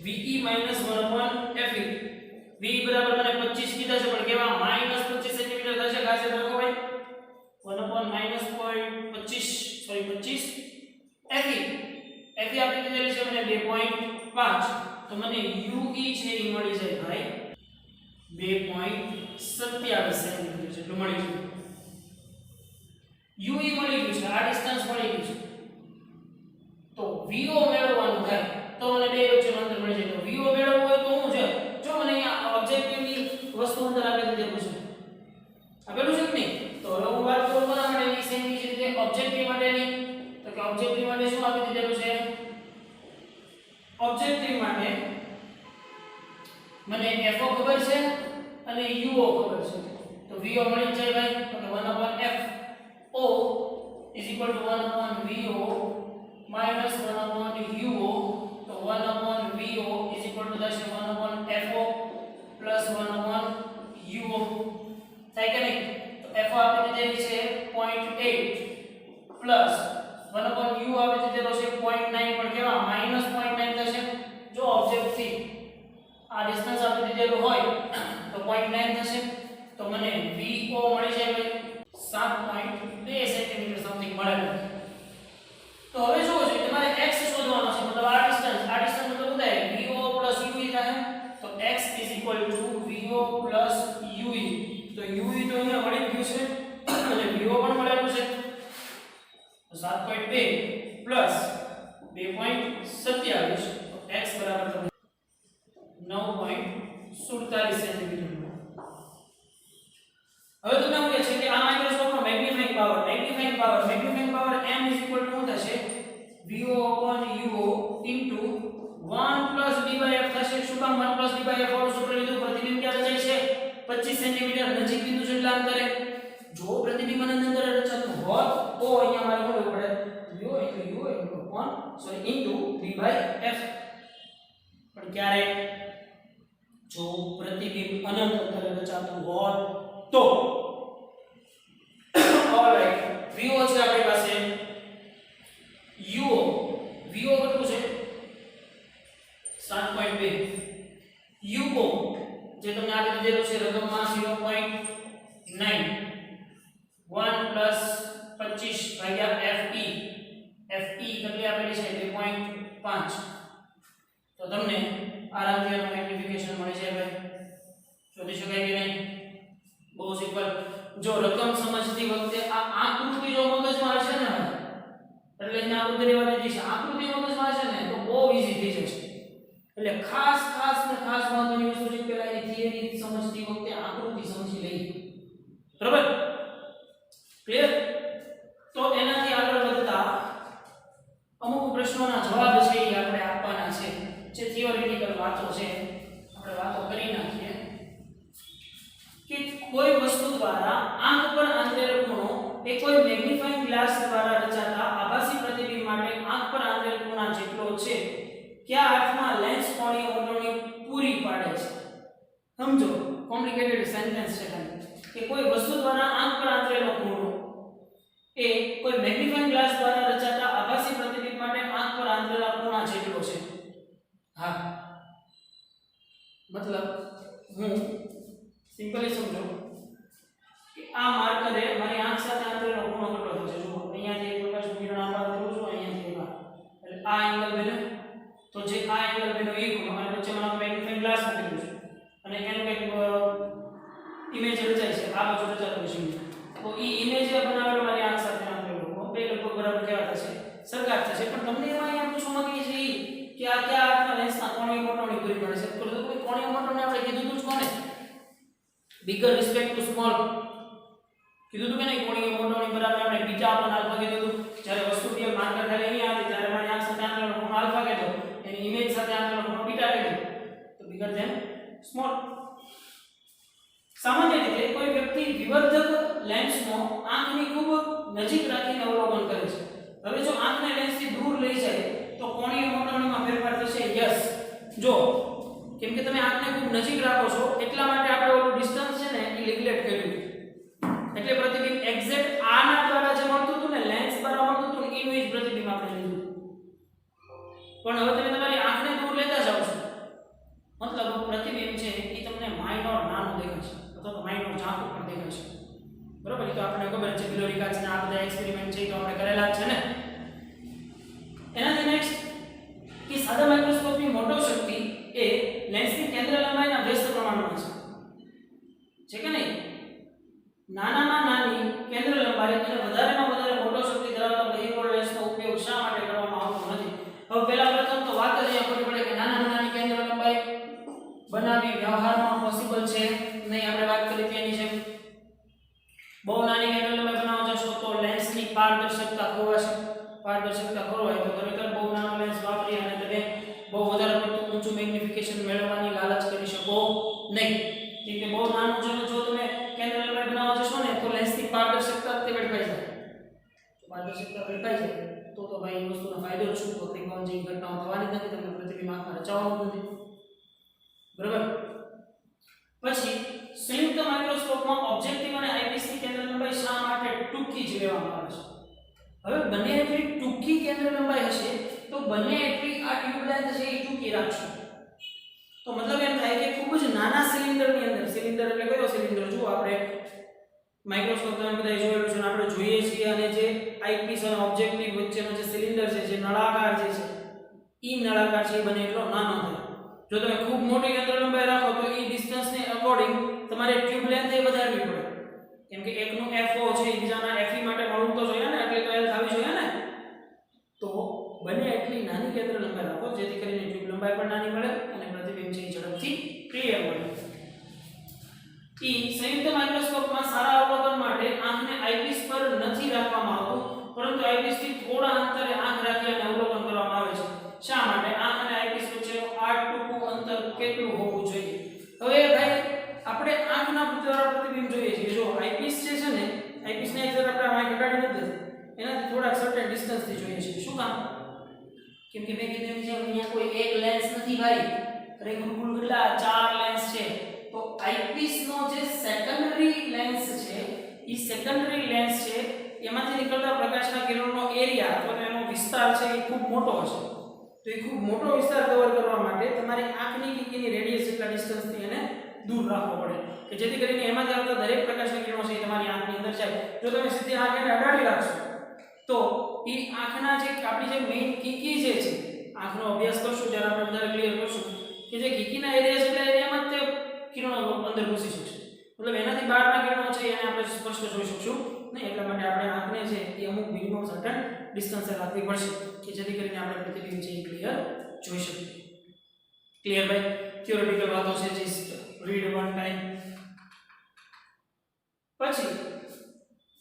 1/VE - 1/FE VE બરાબર મને 25 કીધા છે પણ કેવા -25 સેન્ટીમીટર થશે ખાસ યાદ રાખો ભાઈ 1/-0.25 સોરી 25 FE આપી દીધેલી છે મને 2.5 તો મને UE છે એ મળી જાય ભાઈ 2.27 સેન્ટીમીટર જેટલું મળી જાય UE મળી ગયું છે આ ડિસ્ટન્સ મળી ગયું છે તો VO મેળવવાનું થાય તો મને બે વચ્ચેનું અંતર મળી જાય તો VO મેળવવું હોય તો શું છે જો મને અહીંયા ઓબ્જેક્ટિવની વસ્તુ અંદર આપી દીધેલું છે આપેલું છે કે નહીં તો હવે હું વાત કરું કોના માટેની સેમ જ રીતે ઓબ્જેક્ટિવ માટેની તો કે ઓબ્જેક્ટિવ માટે શું આપી દીધેલું છે ઓબ્જેક્ટિવ માટે મને FO ખબર છે અને UO ખબર છે તો VO મળી જાય ભાઈ તો 1/FO = 1/VO - 1/UO તો 1/VO = થશે 1/FO + 1/UO થાય કે નહીં તો FO આપી દીધેલી છે 0.8 પ્લસ 1/U આપી દીધેલો છે 0.9 પણ કેવા -0.9 થશે જો ઓબ્જેક્ટ થી આ ડિસ્ટન્સ આપી દીધેલું હોય તો 0.9 થશે તો મને VO મળી જાય ભાઈ 7.2 સેન્ટીમીટર સમથિંગ મળે તો હવે જુઓ છો તમારે x શોધવાનો છે મતલબ આ ડિસ્ટન્સ મતલબ શું થાય VO + UE થાય તો x = VO + UE તો UE તો અહીંયા મળી ગયું છે અને VO પણ મળેલું છે તો 7.2 પ્લસ 2.27 તો x બરાબર 9.47 સેન્ટીમીટર હવે તમને હું કહે છે કે આ માઇક્રોસ્કોપનો મેગ્નીફાઇંગ પાવર m = શું થશે VO/UO * 1 + d/f થશે શું કામ 1 + d/f વાળું સૂત્ર લીધું પ્રતિબિંબ ક્યાં રચાય છે 25 સેન્ટીમીટર નજીક બિંદુ જેટલા અંતરે જો પ્રતિબિંબ અનંત અંતરે રચાતું હોત તો અહીંયા મારે શું લેવું પડે VO * d/f પણ ક્યારે જો પ્રતિબિંબ અનંત અંતરે રચાતું હોત તો ઓલરાઈટ VO છે આપણી પાસે UO VO કેટલું છે 7.2 UO જે તમને આપી દીધેલું છે રકમમાં 0.9 1 + 25 ભાગ્યા FE કેટલી આપેલી છે 2.5 તો તમને આરામથી આનું મેગ્નિફિકેશન મળી જાય ભાઈ શોધી શકાય કે નહીં બહુ સિમ્પલ જો રકમ સમજતી વખતે આ આકૃતિ જો મગજમાં હશે ને એટલે એને આકૃતિ લેવા દીધી છે આકૃતિ મગજમાં હશે ને તો બહુ ઈઝી થઈ જશે એટલે ખાસ મહત્વની વસ્તુ છે પહેલા એની થિયરી સમજતી વખતે આકૃતિ સમજી લઈ બરાબર ક્લિયર તો એનાથી આગળ વધતા અમુક પ્રશ્નોના જવાબ છે એ આપણે આપવાના છે જે થિયોરિટિકલ વાતો છે આપણે વાતો કરી નાખીએ કે કોઈ વસ્તુ દ્વારા આંખ પર આંતરેલ ખૂણો એ કોઈ મેગ્નીફાઇંગ ગ્લાસ દ્વારા રચાતા આભાસી પ્રતિબિંબ માટે આંખ પર આંતરેલ ખૂણા જેટલો છે કયા અર્થમાં લેન્સ કોણીય વર્તણૂક પૂરી પાડે છે સમજો કોમ્પ્લિકેટેડ સેન્ટેન્સ છે કે કોઈ વસ્તુ દ્વારા આંખ પર આંતરેલો ખૂણો એ કોઈ મેગ્નીફાઇંગ ગ્લાસ દ્વારા રચાતા આભાસી પ્રતિબિંબ માટે આંખ પર આંતરેલા ખૂણા જેટલો છે હા મતલબ હું સિમ્પલી સમજો કે આ માર્કરે મારી આંખ સાથે આંતરેલો ખૂણો કેટલો થશે જો અહીંયાથી પ્રકાશ કિરણ આપાત કરું છું અહીંયાથી એમાં એટલે આ એંગલ બન્યો, તો જે આ એંગલ બન્યો એ ખૂણો અને વચ્ચે મને મેગ્નીફાઇંગ ગ્લાસ મૂકેલું છે અને એનું એક ઇમેજ રચાય છે, આ બાજુ રચાતું છે. તો એ ઇમેજ બનાવેલો મારી આંખ સાથે નાખેલો બે લગભગ બરાબર કેવા થશે, સરખા જ થશે. પણ તમને એમાં અહીંયા પૂછવા માંગીએ છીએ કે આ કયા આંખના લેન્સના કોણીય મોટવણી પૂરી પડે છે. તો કોઈ કોણીય મોટવણી આપણે કીધું હતું જ કોને, bigger respect to small કીધું હતું કે નહીં, કોણીય મોટવણી બરાબર આપણે બીટા અપન આલ્ફા કીધું હતું. જ્યારે વસ્તુ બે માર્કર ખાલી અહીંયા હતી ત્યારે મારી આંખ સાથે આંખનો ખૂણો આલ્ફા કીધો, એની ઇમેજ સાથે આંખનો ખૂણો બીટા કીધો, તો bigger than small. સામાન્ય રીતે કોઈ વ્યક્તિ વિવર્ધક લેન્સનો આંખની ખૂબ નજીક રાખીને અવલોકન કરે છે. હવે જો આંખને લેન્સથી દૂર લઈ જાય તો કોણીય મોટવણીમાં ફેરફાર થશે. યસ, જો કેમ કે તમે આંખને ખૂબ નજીક રાખો છો એટલા માટે આપણે ઓલું ડિસ્ટન્સ છે ને એ નેગ્લેક્ટ કર્યું, એટલે પ્રતિબિંબ એક્ઝેક્ટ આના દ્વારા જે મળતું હતું ને, લેન્સ દ્વારા મળતું હતું ને એનું જ પ્રતિબિંબ આપણે લીધું. પણ હવે તમે તમારી આંખને દૂર લેતા જાવ છો, મતલબ પ્રતિબિંબ છે એ તમને માઇનોર નાનું દેખાશે અથવા તો માઇનોર ઝાંખું પણ દેખાશે. બરોબર, એ તો આપણે ખબર છે, બિલોરી કાચના આ બધા એક્સપેરિમેન્ટ છે તો આપણે કરેલા જ છે ને. એનાથી નેક્સ્ટ કે સાદા માઇક્રોસ્કોપની મોટો શક્તિ એ લેન્સની કેન્દ્ર લંબાઈના વ્યસ્ત પ્રમાણમાં છે કે નહીં. નાનામાં નાની કેન્દ્ર લંબાઈ અને વધારેમાં વધારે મોટો શક્તિ ધરાવતા બહિર્ગોળ લેન્સનો ઉપયોગ શા માટે કરવામાં આવતો નથી. હવે પહેલા પ્રથમ તો વાત જ અહીંયા ખબર પડે કે નાનામાં નાની કેન્દ્ર લંબાઈ બનાવવી વ્યવહારમાં પોસિબલ છે નહીં. આપણે વાત કરી હતી એની જેમ બહુ નાની કેન્દ્ર લંબાઈ બનાવવા જશો તો લેન્સની પારદર્શકતા ખોવાશે. પારદર્શકતા ખોવાય તો ખરેખર બહુ નાનો લેન્સ વાપરી અને તમે બહુ વધારે પડતું ઊંચું મેગ્નિફિકેશન મેળવવાની લાલચ કરી શકો નહીં. કેમ કે બહુ નાનું જો તમે કેન્દ્ર લંબાઈ બનાવવા જશો ને તો લેન્સની પારદર્શકતા તે વેડફાઈ જાય. તો પારદર્શકતા વેડફાઈ જાય તો ભાઈ એ વસ્તુનો ફાયદો જ શું, તો ત્રિકોણ જેવી ઘટનાઓ થવાની નથી, તમને પ્રતિબિંબ આંખમાં રચાવવાનું નથી. બરાબર. પછી સંયુક્ત માઇક્રોસ્કોપમાં ઓબ્જેક્ટિવ અને આઈપીસની કેન્દ્ર લંબાઈ શા માટે ટૂંકી જ લેવામાં આવે છે. હવે બંને એટલી ટૂંકી કેન્દ્ર લંબાઈ હશે તો બંને એટલી આ ટ્યુબ લેન્થ છે એ ટૂંકી રાખશે. તો મતલબ એમ થાય કે ખૂબ જ નાના સિલિન્ડરની અંદર, સિલિન્ડર એટલે કયો સિલિન્ડર, જો આપણે માઇક્રોસ્કોપ તમે બધા જોયેલું છે, આપણે જોઈએ છીએ, અને જે આઈપીસ અને ઓબ્જેક્ટિવ વચ્ચેનો જે સિલિન્ડર છે, જે નળાકાર જે છે ઈ નળાકાર છે એ બને એટલો નાનો થાય. જો તમે ખૂબ મોટી કેન્દ્ર લંબાઈ રાખો તો એ ડિસ્ટન્સને અકોર્ડિંગ તમારે ટ્યુબ લેન્થ એ વધારવી પડે. કેમ કે એકનું FO છે એ બીજાના FE માટે મળવું તો જોઈએ ને, એટલે તો L થવી જોઈએ ને. તો બંને એટલી નાની કેન્દ્ર લંબાઈ રાખો જેથી કરીને ટ્યુબ લંબાઈ પણ નાની મળે અને પ્રતિબિંબ છે એ ઝડપથી ક્લિયર મળે. સંયુક્ત માઇક્રોસ્કોપમાં સારા અવલોકન માટે આંખને આઈપીસ પર નથી રાખવામાં આવતું, પરંતુ આઈપીસ થી થોડા અંતરે આંખ રાખી અને અવલોકન કરવામાં આવે છે. શા માટે? આંખ અને આઈપીસ વચ્ચેનું આ ટૂંકું અંતર કેટલું હોવું જોઈએ. હવે ભાઈ આપણે આંખના દ્વારા પ્રતિબિંબ જોઈએ છે. જો આઈપીસ જે છે ને, આઈપીસ ને જરા આપણે આંખ ઘટાડી નથી, એનાથી થોડા સર્ટેન ડિસ્ટન્સ થી જોઈએ છે. શું કામ? કેમ કે મેં કીધું છે અહીંયા કોઈ એક લેન્સ નથી ભાઈ, અરે ગુરુકુલ કેટલા 4 લેન્સ છે. તો આઈપીસ નો જે સેકન્ડરી લેન્સ છે એ સેકન્ડરી લેન્સ છે એમાંથી નીકળતા પ્રકાશના કિરણનો એરિયા અથવા એનો વિસ્તાર છે એ ખૂબ મોટો હશે. તો એ ખૂબ મોટો વિસ્તાર કવર કરવા માટે તમારે આંખની કીકીની રેડિયસ જેટલા ડિસ્ટન્સથી એને દૂર રાખવો પડે કે જેથી કરીને એમાંથી આવતા દરેક પ્રકાશના કિરણો છે એ તમારી આંખની અંદર જાય. જો તમે સીધી આંખને અડાડી રાખશો તો એ આંખના જે આપણી જે મેઇન કીકી જે છે, આંખનો અભ્યાસ કરશું ત્યારે આપણે વધારે ક્લિયર કરશું કે જે કીકીના એરિયા છે એટલે એરિયામાં જ તે કિરણો અંદર ઘૂસી શકશે. મતલબ એનાથી બહારના કિરણો છે એને આપણે સ્પષ્ટ જોઈ શકશું નહીં. એટલા માટે આપણે આંખને છે એ અમુક મિનિમમ સર્ટન ડિસ્ટન્સે રાખવી પડશે કે જેથી કરીને આપણે પ્રતિબિંબ છે એ ક્લિયર જોઈ શકીએ. ક્લિયર ભાઈ? થિયોરેટિકલ વાતો છે જે રીડ વન ટાઈમ. પછી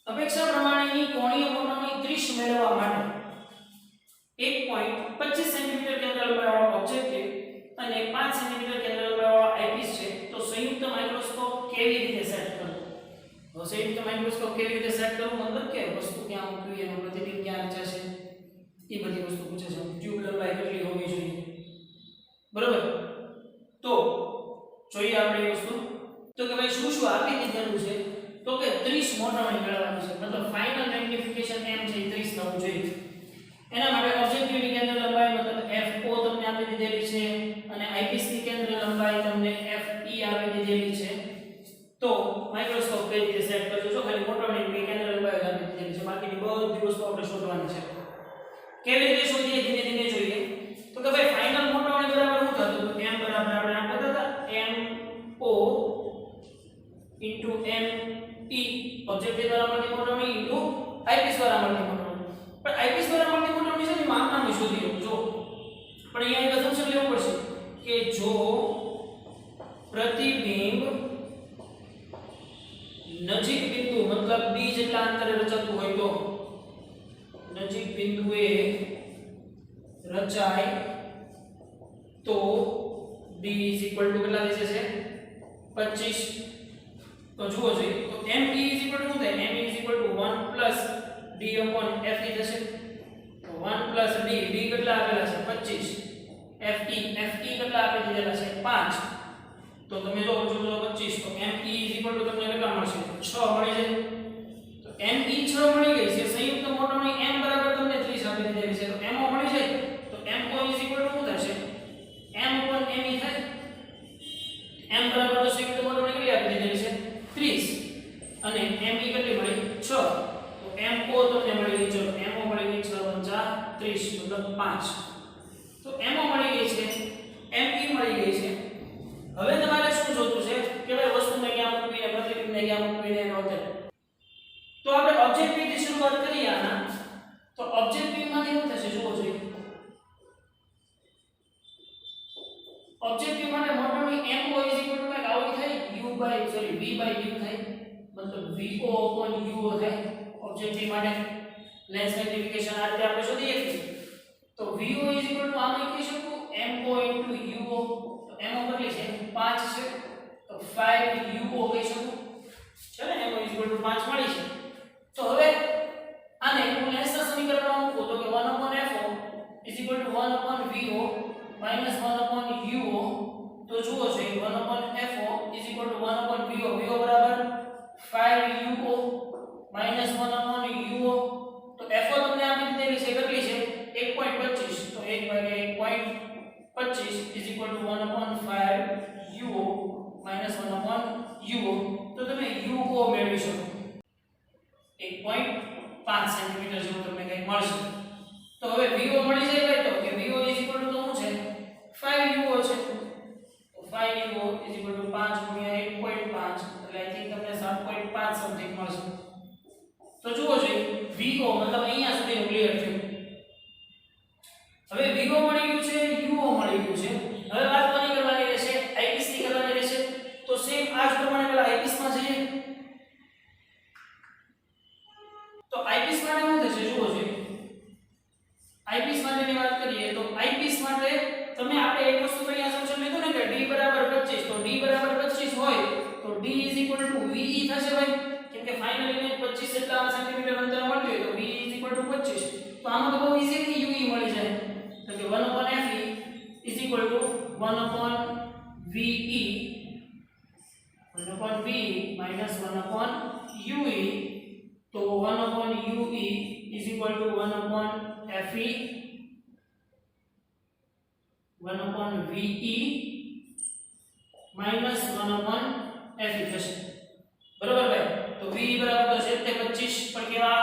અપેક્ષા પ્રમાણેની કોણીય મોટવણી 30 મેળવવા માટે 1.25 સેન્ટીમીટર કેન્દ્ર લંબાઈવાળો ઓબ્જેક્ટિવ અને 5 સેન્ટીમીટર કેન્દ્ર લંબાઈવાળો આઈપીસ છે. તો સંયુક્ત માઇક્રોસ્કોપ કેવી રીતે સેટ કરવું? તો સંયુક્ત માઇક્રોસ્કોપ કેવી રીતે સેટ કરવું મતલબ કે વસ્તુ ક્યાં મૂકવી, એનું પ્રતિબિંબ ક્યાં રચાશે, એ બધી વસ્તુ પૂછે છે. ટ્યુબ લંબાઈ કેટલી હોવી જોઈએ, બરોબર? તો જોઈએ આપણે એ વસ્તુ. તો કે ભાઈ શું શું આપી દીધેલું છે? તો કે 30 મોટવણી મેળવવાની છે, મતલબ ફાઇનલ મેગ્નિફિકેશન એમ છે 30 થવું જોઈએ. એના માટે ઓબ્જેક્ટિવની કેન્દ્ર લંબાઈ મતલબ FO તમને આપી દીધેલી છે અને આઈપીસ ની કેન્દ્ર લંબાઈ તમને FE આપી દીધેલી છે. તો માઇક્રોસ્કોપ કઈ રીતે સેટ કરજો? જો ખાલી મોટવણીની કેન્દ્ર લંબાઈ આપી દીધેલી છે, બાકીની બધી વસ્તુ આપણે શોધવાની છે. કેવી રીતે શોધીએ ધીમે ધીમે જોઈએ. તો d કેટલા થઈ જશે 25 તો જુઓ જોઈએ તો me શું થાય me 1 d fe થશે તો 1 d d કેટલા આપેલા છે 25 fe કેટલા આપી દીધેલા છે 5 તો તમે જો 25 તો me તમને કેટલા મળશે 6 મળી જાય તો me 6 મળી ગઈ છે સંયુક્ત મોટોની m બરાબર તમને 30 આપી દીધેલી છે તો mo મળી જાય તો mo શું થશે m me થાય m બરાબર તો સંયુક્ત મોટોની કેટલી આપી દીધેલી છે 30 અને me કેટલી મળી 6 તો mo તમને મળી ગઈ ચલો mo મળી ગઈ 6 30 મતલબ 5 તો mo મળી ગઈ છે me મળી ગઈ છે હવે તમારે શું જોતું છે કે ભાઈ વસ્તુને ક્યાં મૂકવી અને પ્રતિબિંબને ક્યાં મૂકવી ને વગેરે તો આપણે ઓબ્જેક્ટિવ થી શરૂઆત કરીએ આના તો ઓબ્જેક્ટિવ માંથી શું થશે જુઓ જોઈએ ઓબ્જેક્ટિવ માટે મોટોની mo કંઈક આવું થાય v u થાય મતલબ vo u થાય ઓબ્જેક્ટિવ માટે લેન્સ મેગ્નિફિકેશન આ રીતે આપણે શોધીએ તો vo આમ લખી શકું mo uo તો mo કેટલી છે 5 છે તો 5 uo કહી શકું છે ને mo 5 મળી છે તો હવે આને હું લેન્સના સમીકરણમાં મૂકું તો કે 1/fo 1/vo 1/uo તો જુઓ છો 1/fo 1/vo vo બરાબર 5uo 1/uo તો fo તમને આપી દીધેલી છે કેટલી છે 1.25 તો 1/1.25 1/5uo 1/uo તો તમે uo મેળવી શકો 1.5 સેન્ટીમીટર જેવું તમને કંઈક મળશે તો હવે vo મળી જાય ભાઈ તો કે vo તો શું છે 5uo છે તો 5uo 5 ગુણ્યા 1.5 એટલે આઈ થિંક તમને 7.5 સમથિંગ મળશે તો જુઓ જોઈએ vo મતલબ અહીંયા સુધીનું ક્લિયર થયું હવે vo મળી ગયું છે uo મળી ગયું છે હવે વાત કોની કરવાની રહેશે આઈપીસ ની કરવાની રહેશે તો સેમ આ જ પ્રમાણે પેલા આઈપીસ માં જઈએ તો આઈપીસ માટે શું થશે જુઓ જોઈએ આઈપીસ માટેની વાત કરીએ તો આઈપીસ માટે તમે આપણે એક વસ્તુ તો અહીંયા સૂચન લીધું ને કે d બરાબર 25 તો d બરાબર 25 હોય તો d ve થશે ભાઈ કેમ કે ફાઇનલ ઇમેજ 25 એટલા સેન્ટીમીટર અંતર મળતું હોય તો v 25 તો આમાં તો બહુ ઈઝીલી ue મળી જાય તો કે 1/fe 1/ve 1/ve minus 1/ue तो 1/ue is equal to 1/fe 1/ve minus 1/fe થશે બરોબર ભાઈ તો v બરાબર તો છે તે 25 પણ કેવા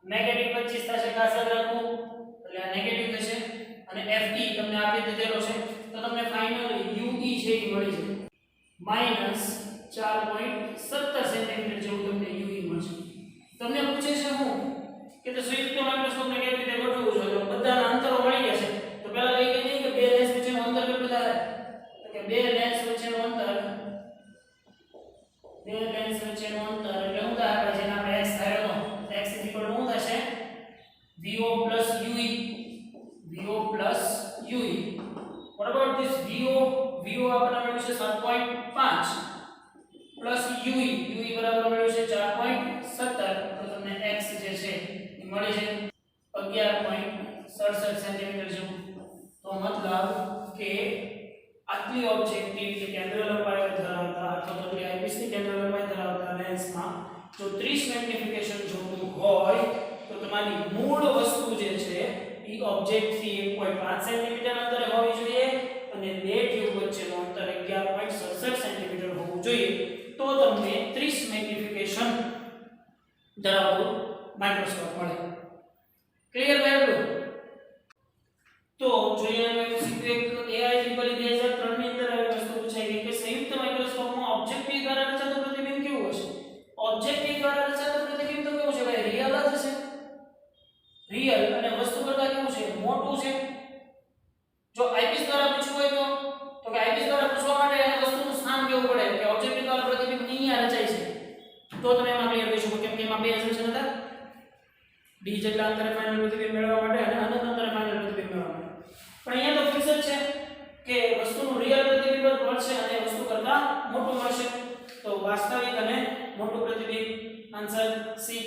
નેગેટિવ 25 થશે ખાસ યાદ રાખવું એટલે આ નેગેટિવ થશે અને fe તમને આપી દીધેલો છે તો તમને ફાઇનલ ue છે એ મળી જશે માઈનસ 4.17 સેન્ટીમીટર જેવું તમને ue મળશે તમને પૂછે છે હું કે તો સંયુક્ત માઇક્રોસ્કોપને કેવી રીતે ગોઠવવું છે તો બધાના અંતરો મળી ગયા છે તો પહેલા તો એ કહી દઈએ કે બે લેન્સ વચ્ચેનું અંતર કેટલું થાય તો કે બે લેન્સ વચ્ચેનું અંતર એટલે શું થાય આપણે જેને આપણે x ધાર્યો તો x શું થશે vo ue બરાબર this vo આપણને મળ્યું છે 7.5 પ્લસ ue બરાબર મળ્યું છે 4.17 તો તમને x જે છે એ મળી છે 11.67 સેન્ટીમીટર જેવું તો મતલબ કે આટલી ઓબ્જેક્ટિવ કે કેન્દ્ર લંબાઈ ધરાવતા અથવા તો આઈપીસ ની કેન્દ્ર લંબાઈ ધરાવતા લેન્સમાં જો 30 મેગ્નિફિકેશન જોતું હોય તો તમારી મૂળ વસ્તુ જે છે એ ઓબ્જેક્ટ થી 1.5 સેન્ટીમીટર અંતરે હોવી જોઈએ અને બે ટ્યુબ વચ્ચેનું અંતર 11.67 સેન્ટીમીટર હોવું જોઈએ તો તમને 30 મેગ્નિફિકેશન ધરાવતું માઇક્રોસ્કોપ મળે ક્લિયર ભાઈ તો જોઈએ હવે એક AI ટ્રિપલ 2003 ની અંદર આવી વસ્તુ પૂછાઈ ગઈ કે સંયુક્ત માઇક્રોસ્કોપમાં ઓબ્જેક્ટિવ દ્વારા રચાતું પ્રતિબિંબ કેવું હશે ઓબ્જેક્ટિવ દ્વારા રચાતું પ્રતિબિંબ તો કેવું છે ભાઈ રિયલ જ હશે રિયલ અને વસ્તુ કરતા કેવું છે મોટું છે જો આઈપીસ દ્વારા પૂછવું હોય તો કે આઈપીસ દ્વારા પૂછવા માટે એને વસ્તુનું સ્થાન કેવું પડે કે ઓબ્જેક્ટિવ દ્વારા પ્રતિબિંબ અહીંયા રચાય છે તો તમે એમાં ક્લિયર કરી શકો કેમ કે એમાં બે એસેમ્પશન હતા d જેટલા અંતરે ફાઇનલ પ્રતિબિંબ મેળવવા માટે અને અનંત અંતરે ફાઇનલ પ્રતિબિંબ મેળવવા માટે પણ અહીંયા તો ફિક્સ જ છે કે વસ્તુનું રિયલ પ્રતિબિંબ મળશે અને વસ્તુ કરતાં મોટું મળશે. તો વાસ્તવિક અને મોટું પ્રતિબિંબ, આન્સર સી.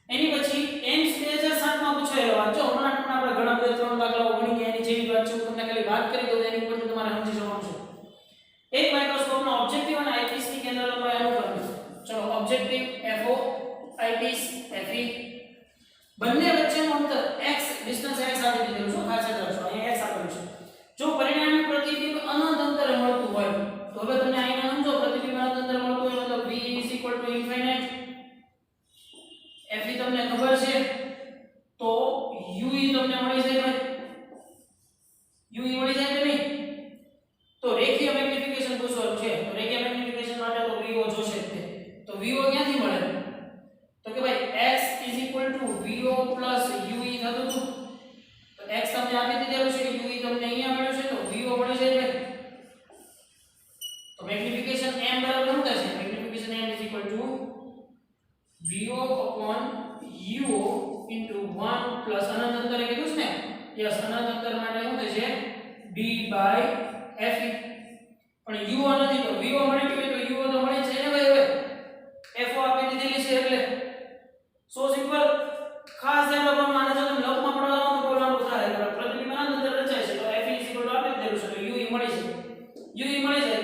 એની પછી એમ્સ 2007 માં પૂછાયેલો વાંચો. હમણાં આપણે ઘણા બધા 3 દાખલાઓ ગણી ગયા, એની જેવી વાત છે, હું તમને ખાલી વાત કરી દઉં એની ઉપરથી તમારે સમજી જવાનું છે. એક માઇક્રોસ્કોપનો ઓબ્જેક્ટિવ અને આઈપીસ ની કેન્દ્ર લંબાઈ અનુક્રમે, ચલો ઓબ્જેક્ટિવ FO, આઈપીસ FE, બંને વચ્ચેનું અંતર x, ડિસ્ટન્સ x આપી દીધેલું છે, ખાસ યાદ રાખજો, અહીંયા x આપેલું છે. જો પરિણામી પ્રતિબિંબ અનંત અંતરે મળતું હોય તો હવે તમને અહીંયા સમજો, પ્રતિબિંબ અનંત અંતરે મળતું હોય મતલબ v =ઇન્ફિનિટ, FE તમને ખબર છે તો UE તમને મળી જાય ભાઈ, UE મળી જાય કે નહીં? તો રેખીય મેગ્નિફિકેશન પૂછવાનું છે, તો રેખીય મેગ્નિફિકેશન માટે તો VO જોશે જ તે. તો VO ક્યાંથી મળે? તો કે ભાઈ x = VO + UE થતું હતું. તો x તમને આપી દીધેલું છે, UE તમને અહીંયા મળ્યું છે, તો VO મળી જાય ભાઈ. તો મેગ્નિફિકેશન m બરાબર શું થશે? Magnification m = VO UO * 1 plus અનંત અંતરે કીધું છે ને, યસ, અનંત અંતર માટે શું થશે? d/fe. પણ UO નથી તો VO મળી ગયું તો UO તો મળી જ છે ને ભાઈ. હવે FO આપી દીધેલી છે એટલે સો સિમ્પલ. ખાસ ધ્યાન રાખવાનું, આને જો તમે લખમાં પડવાનું તો બહુ લાંબુ થાય. પ્રતિબિંબ અનંત અંતર રચાય છે તો FE આપી દીધેલું છે તો UE મળી જાય. UE મળી જાય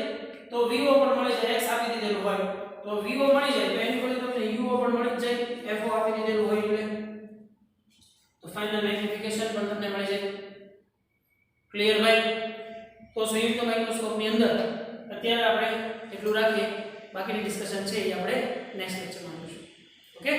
તો VO પણ મળી જાય, x આપી દીધેલું હોય તો VO મળી જાય, તો એની જોડે તમને UO પણ મળી જ જાય, FO આપી દીધેલું હોય એટલે. તો ફાઇનલ મેગ્નિફિકેશન પણ તમને મળી જાય. ક્લિયર ભાઈ? તો સંયુક્ત માઇક્રોસ્કોપની અંદર અત્યારે આપણે એટલું રાખીએ, બાકીની ડિસ્કશન છે એ આપણે નેક્સ્ટ લેક્ચરમાં જોઈશું. ઓકે.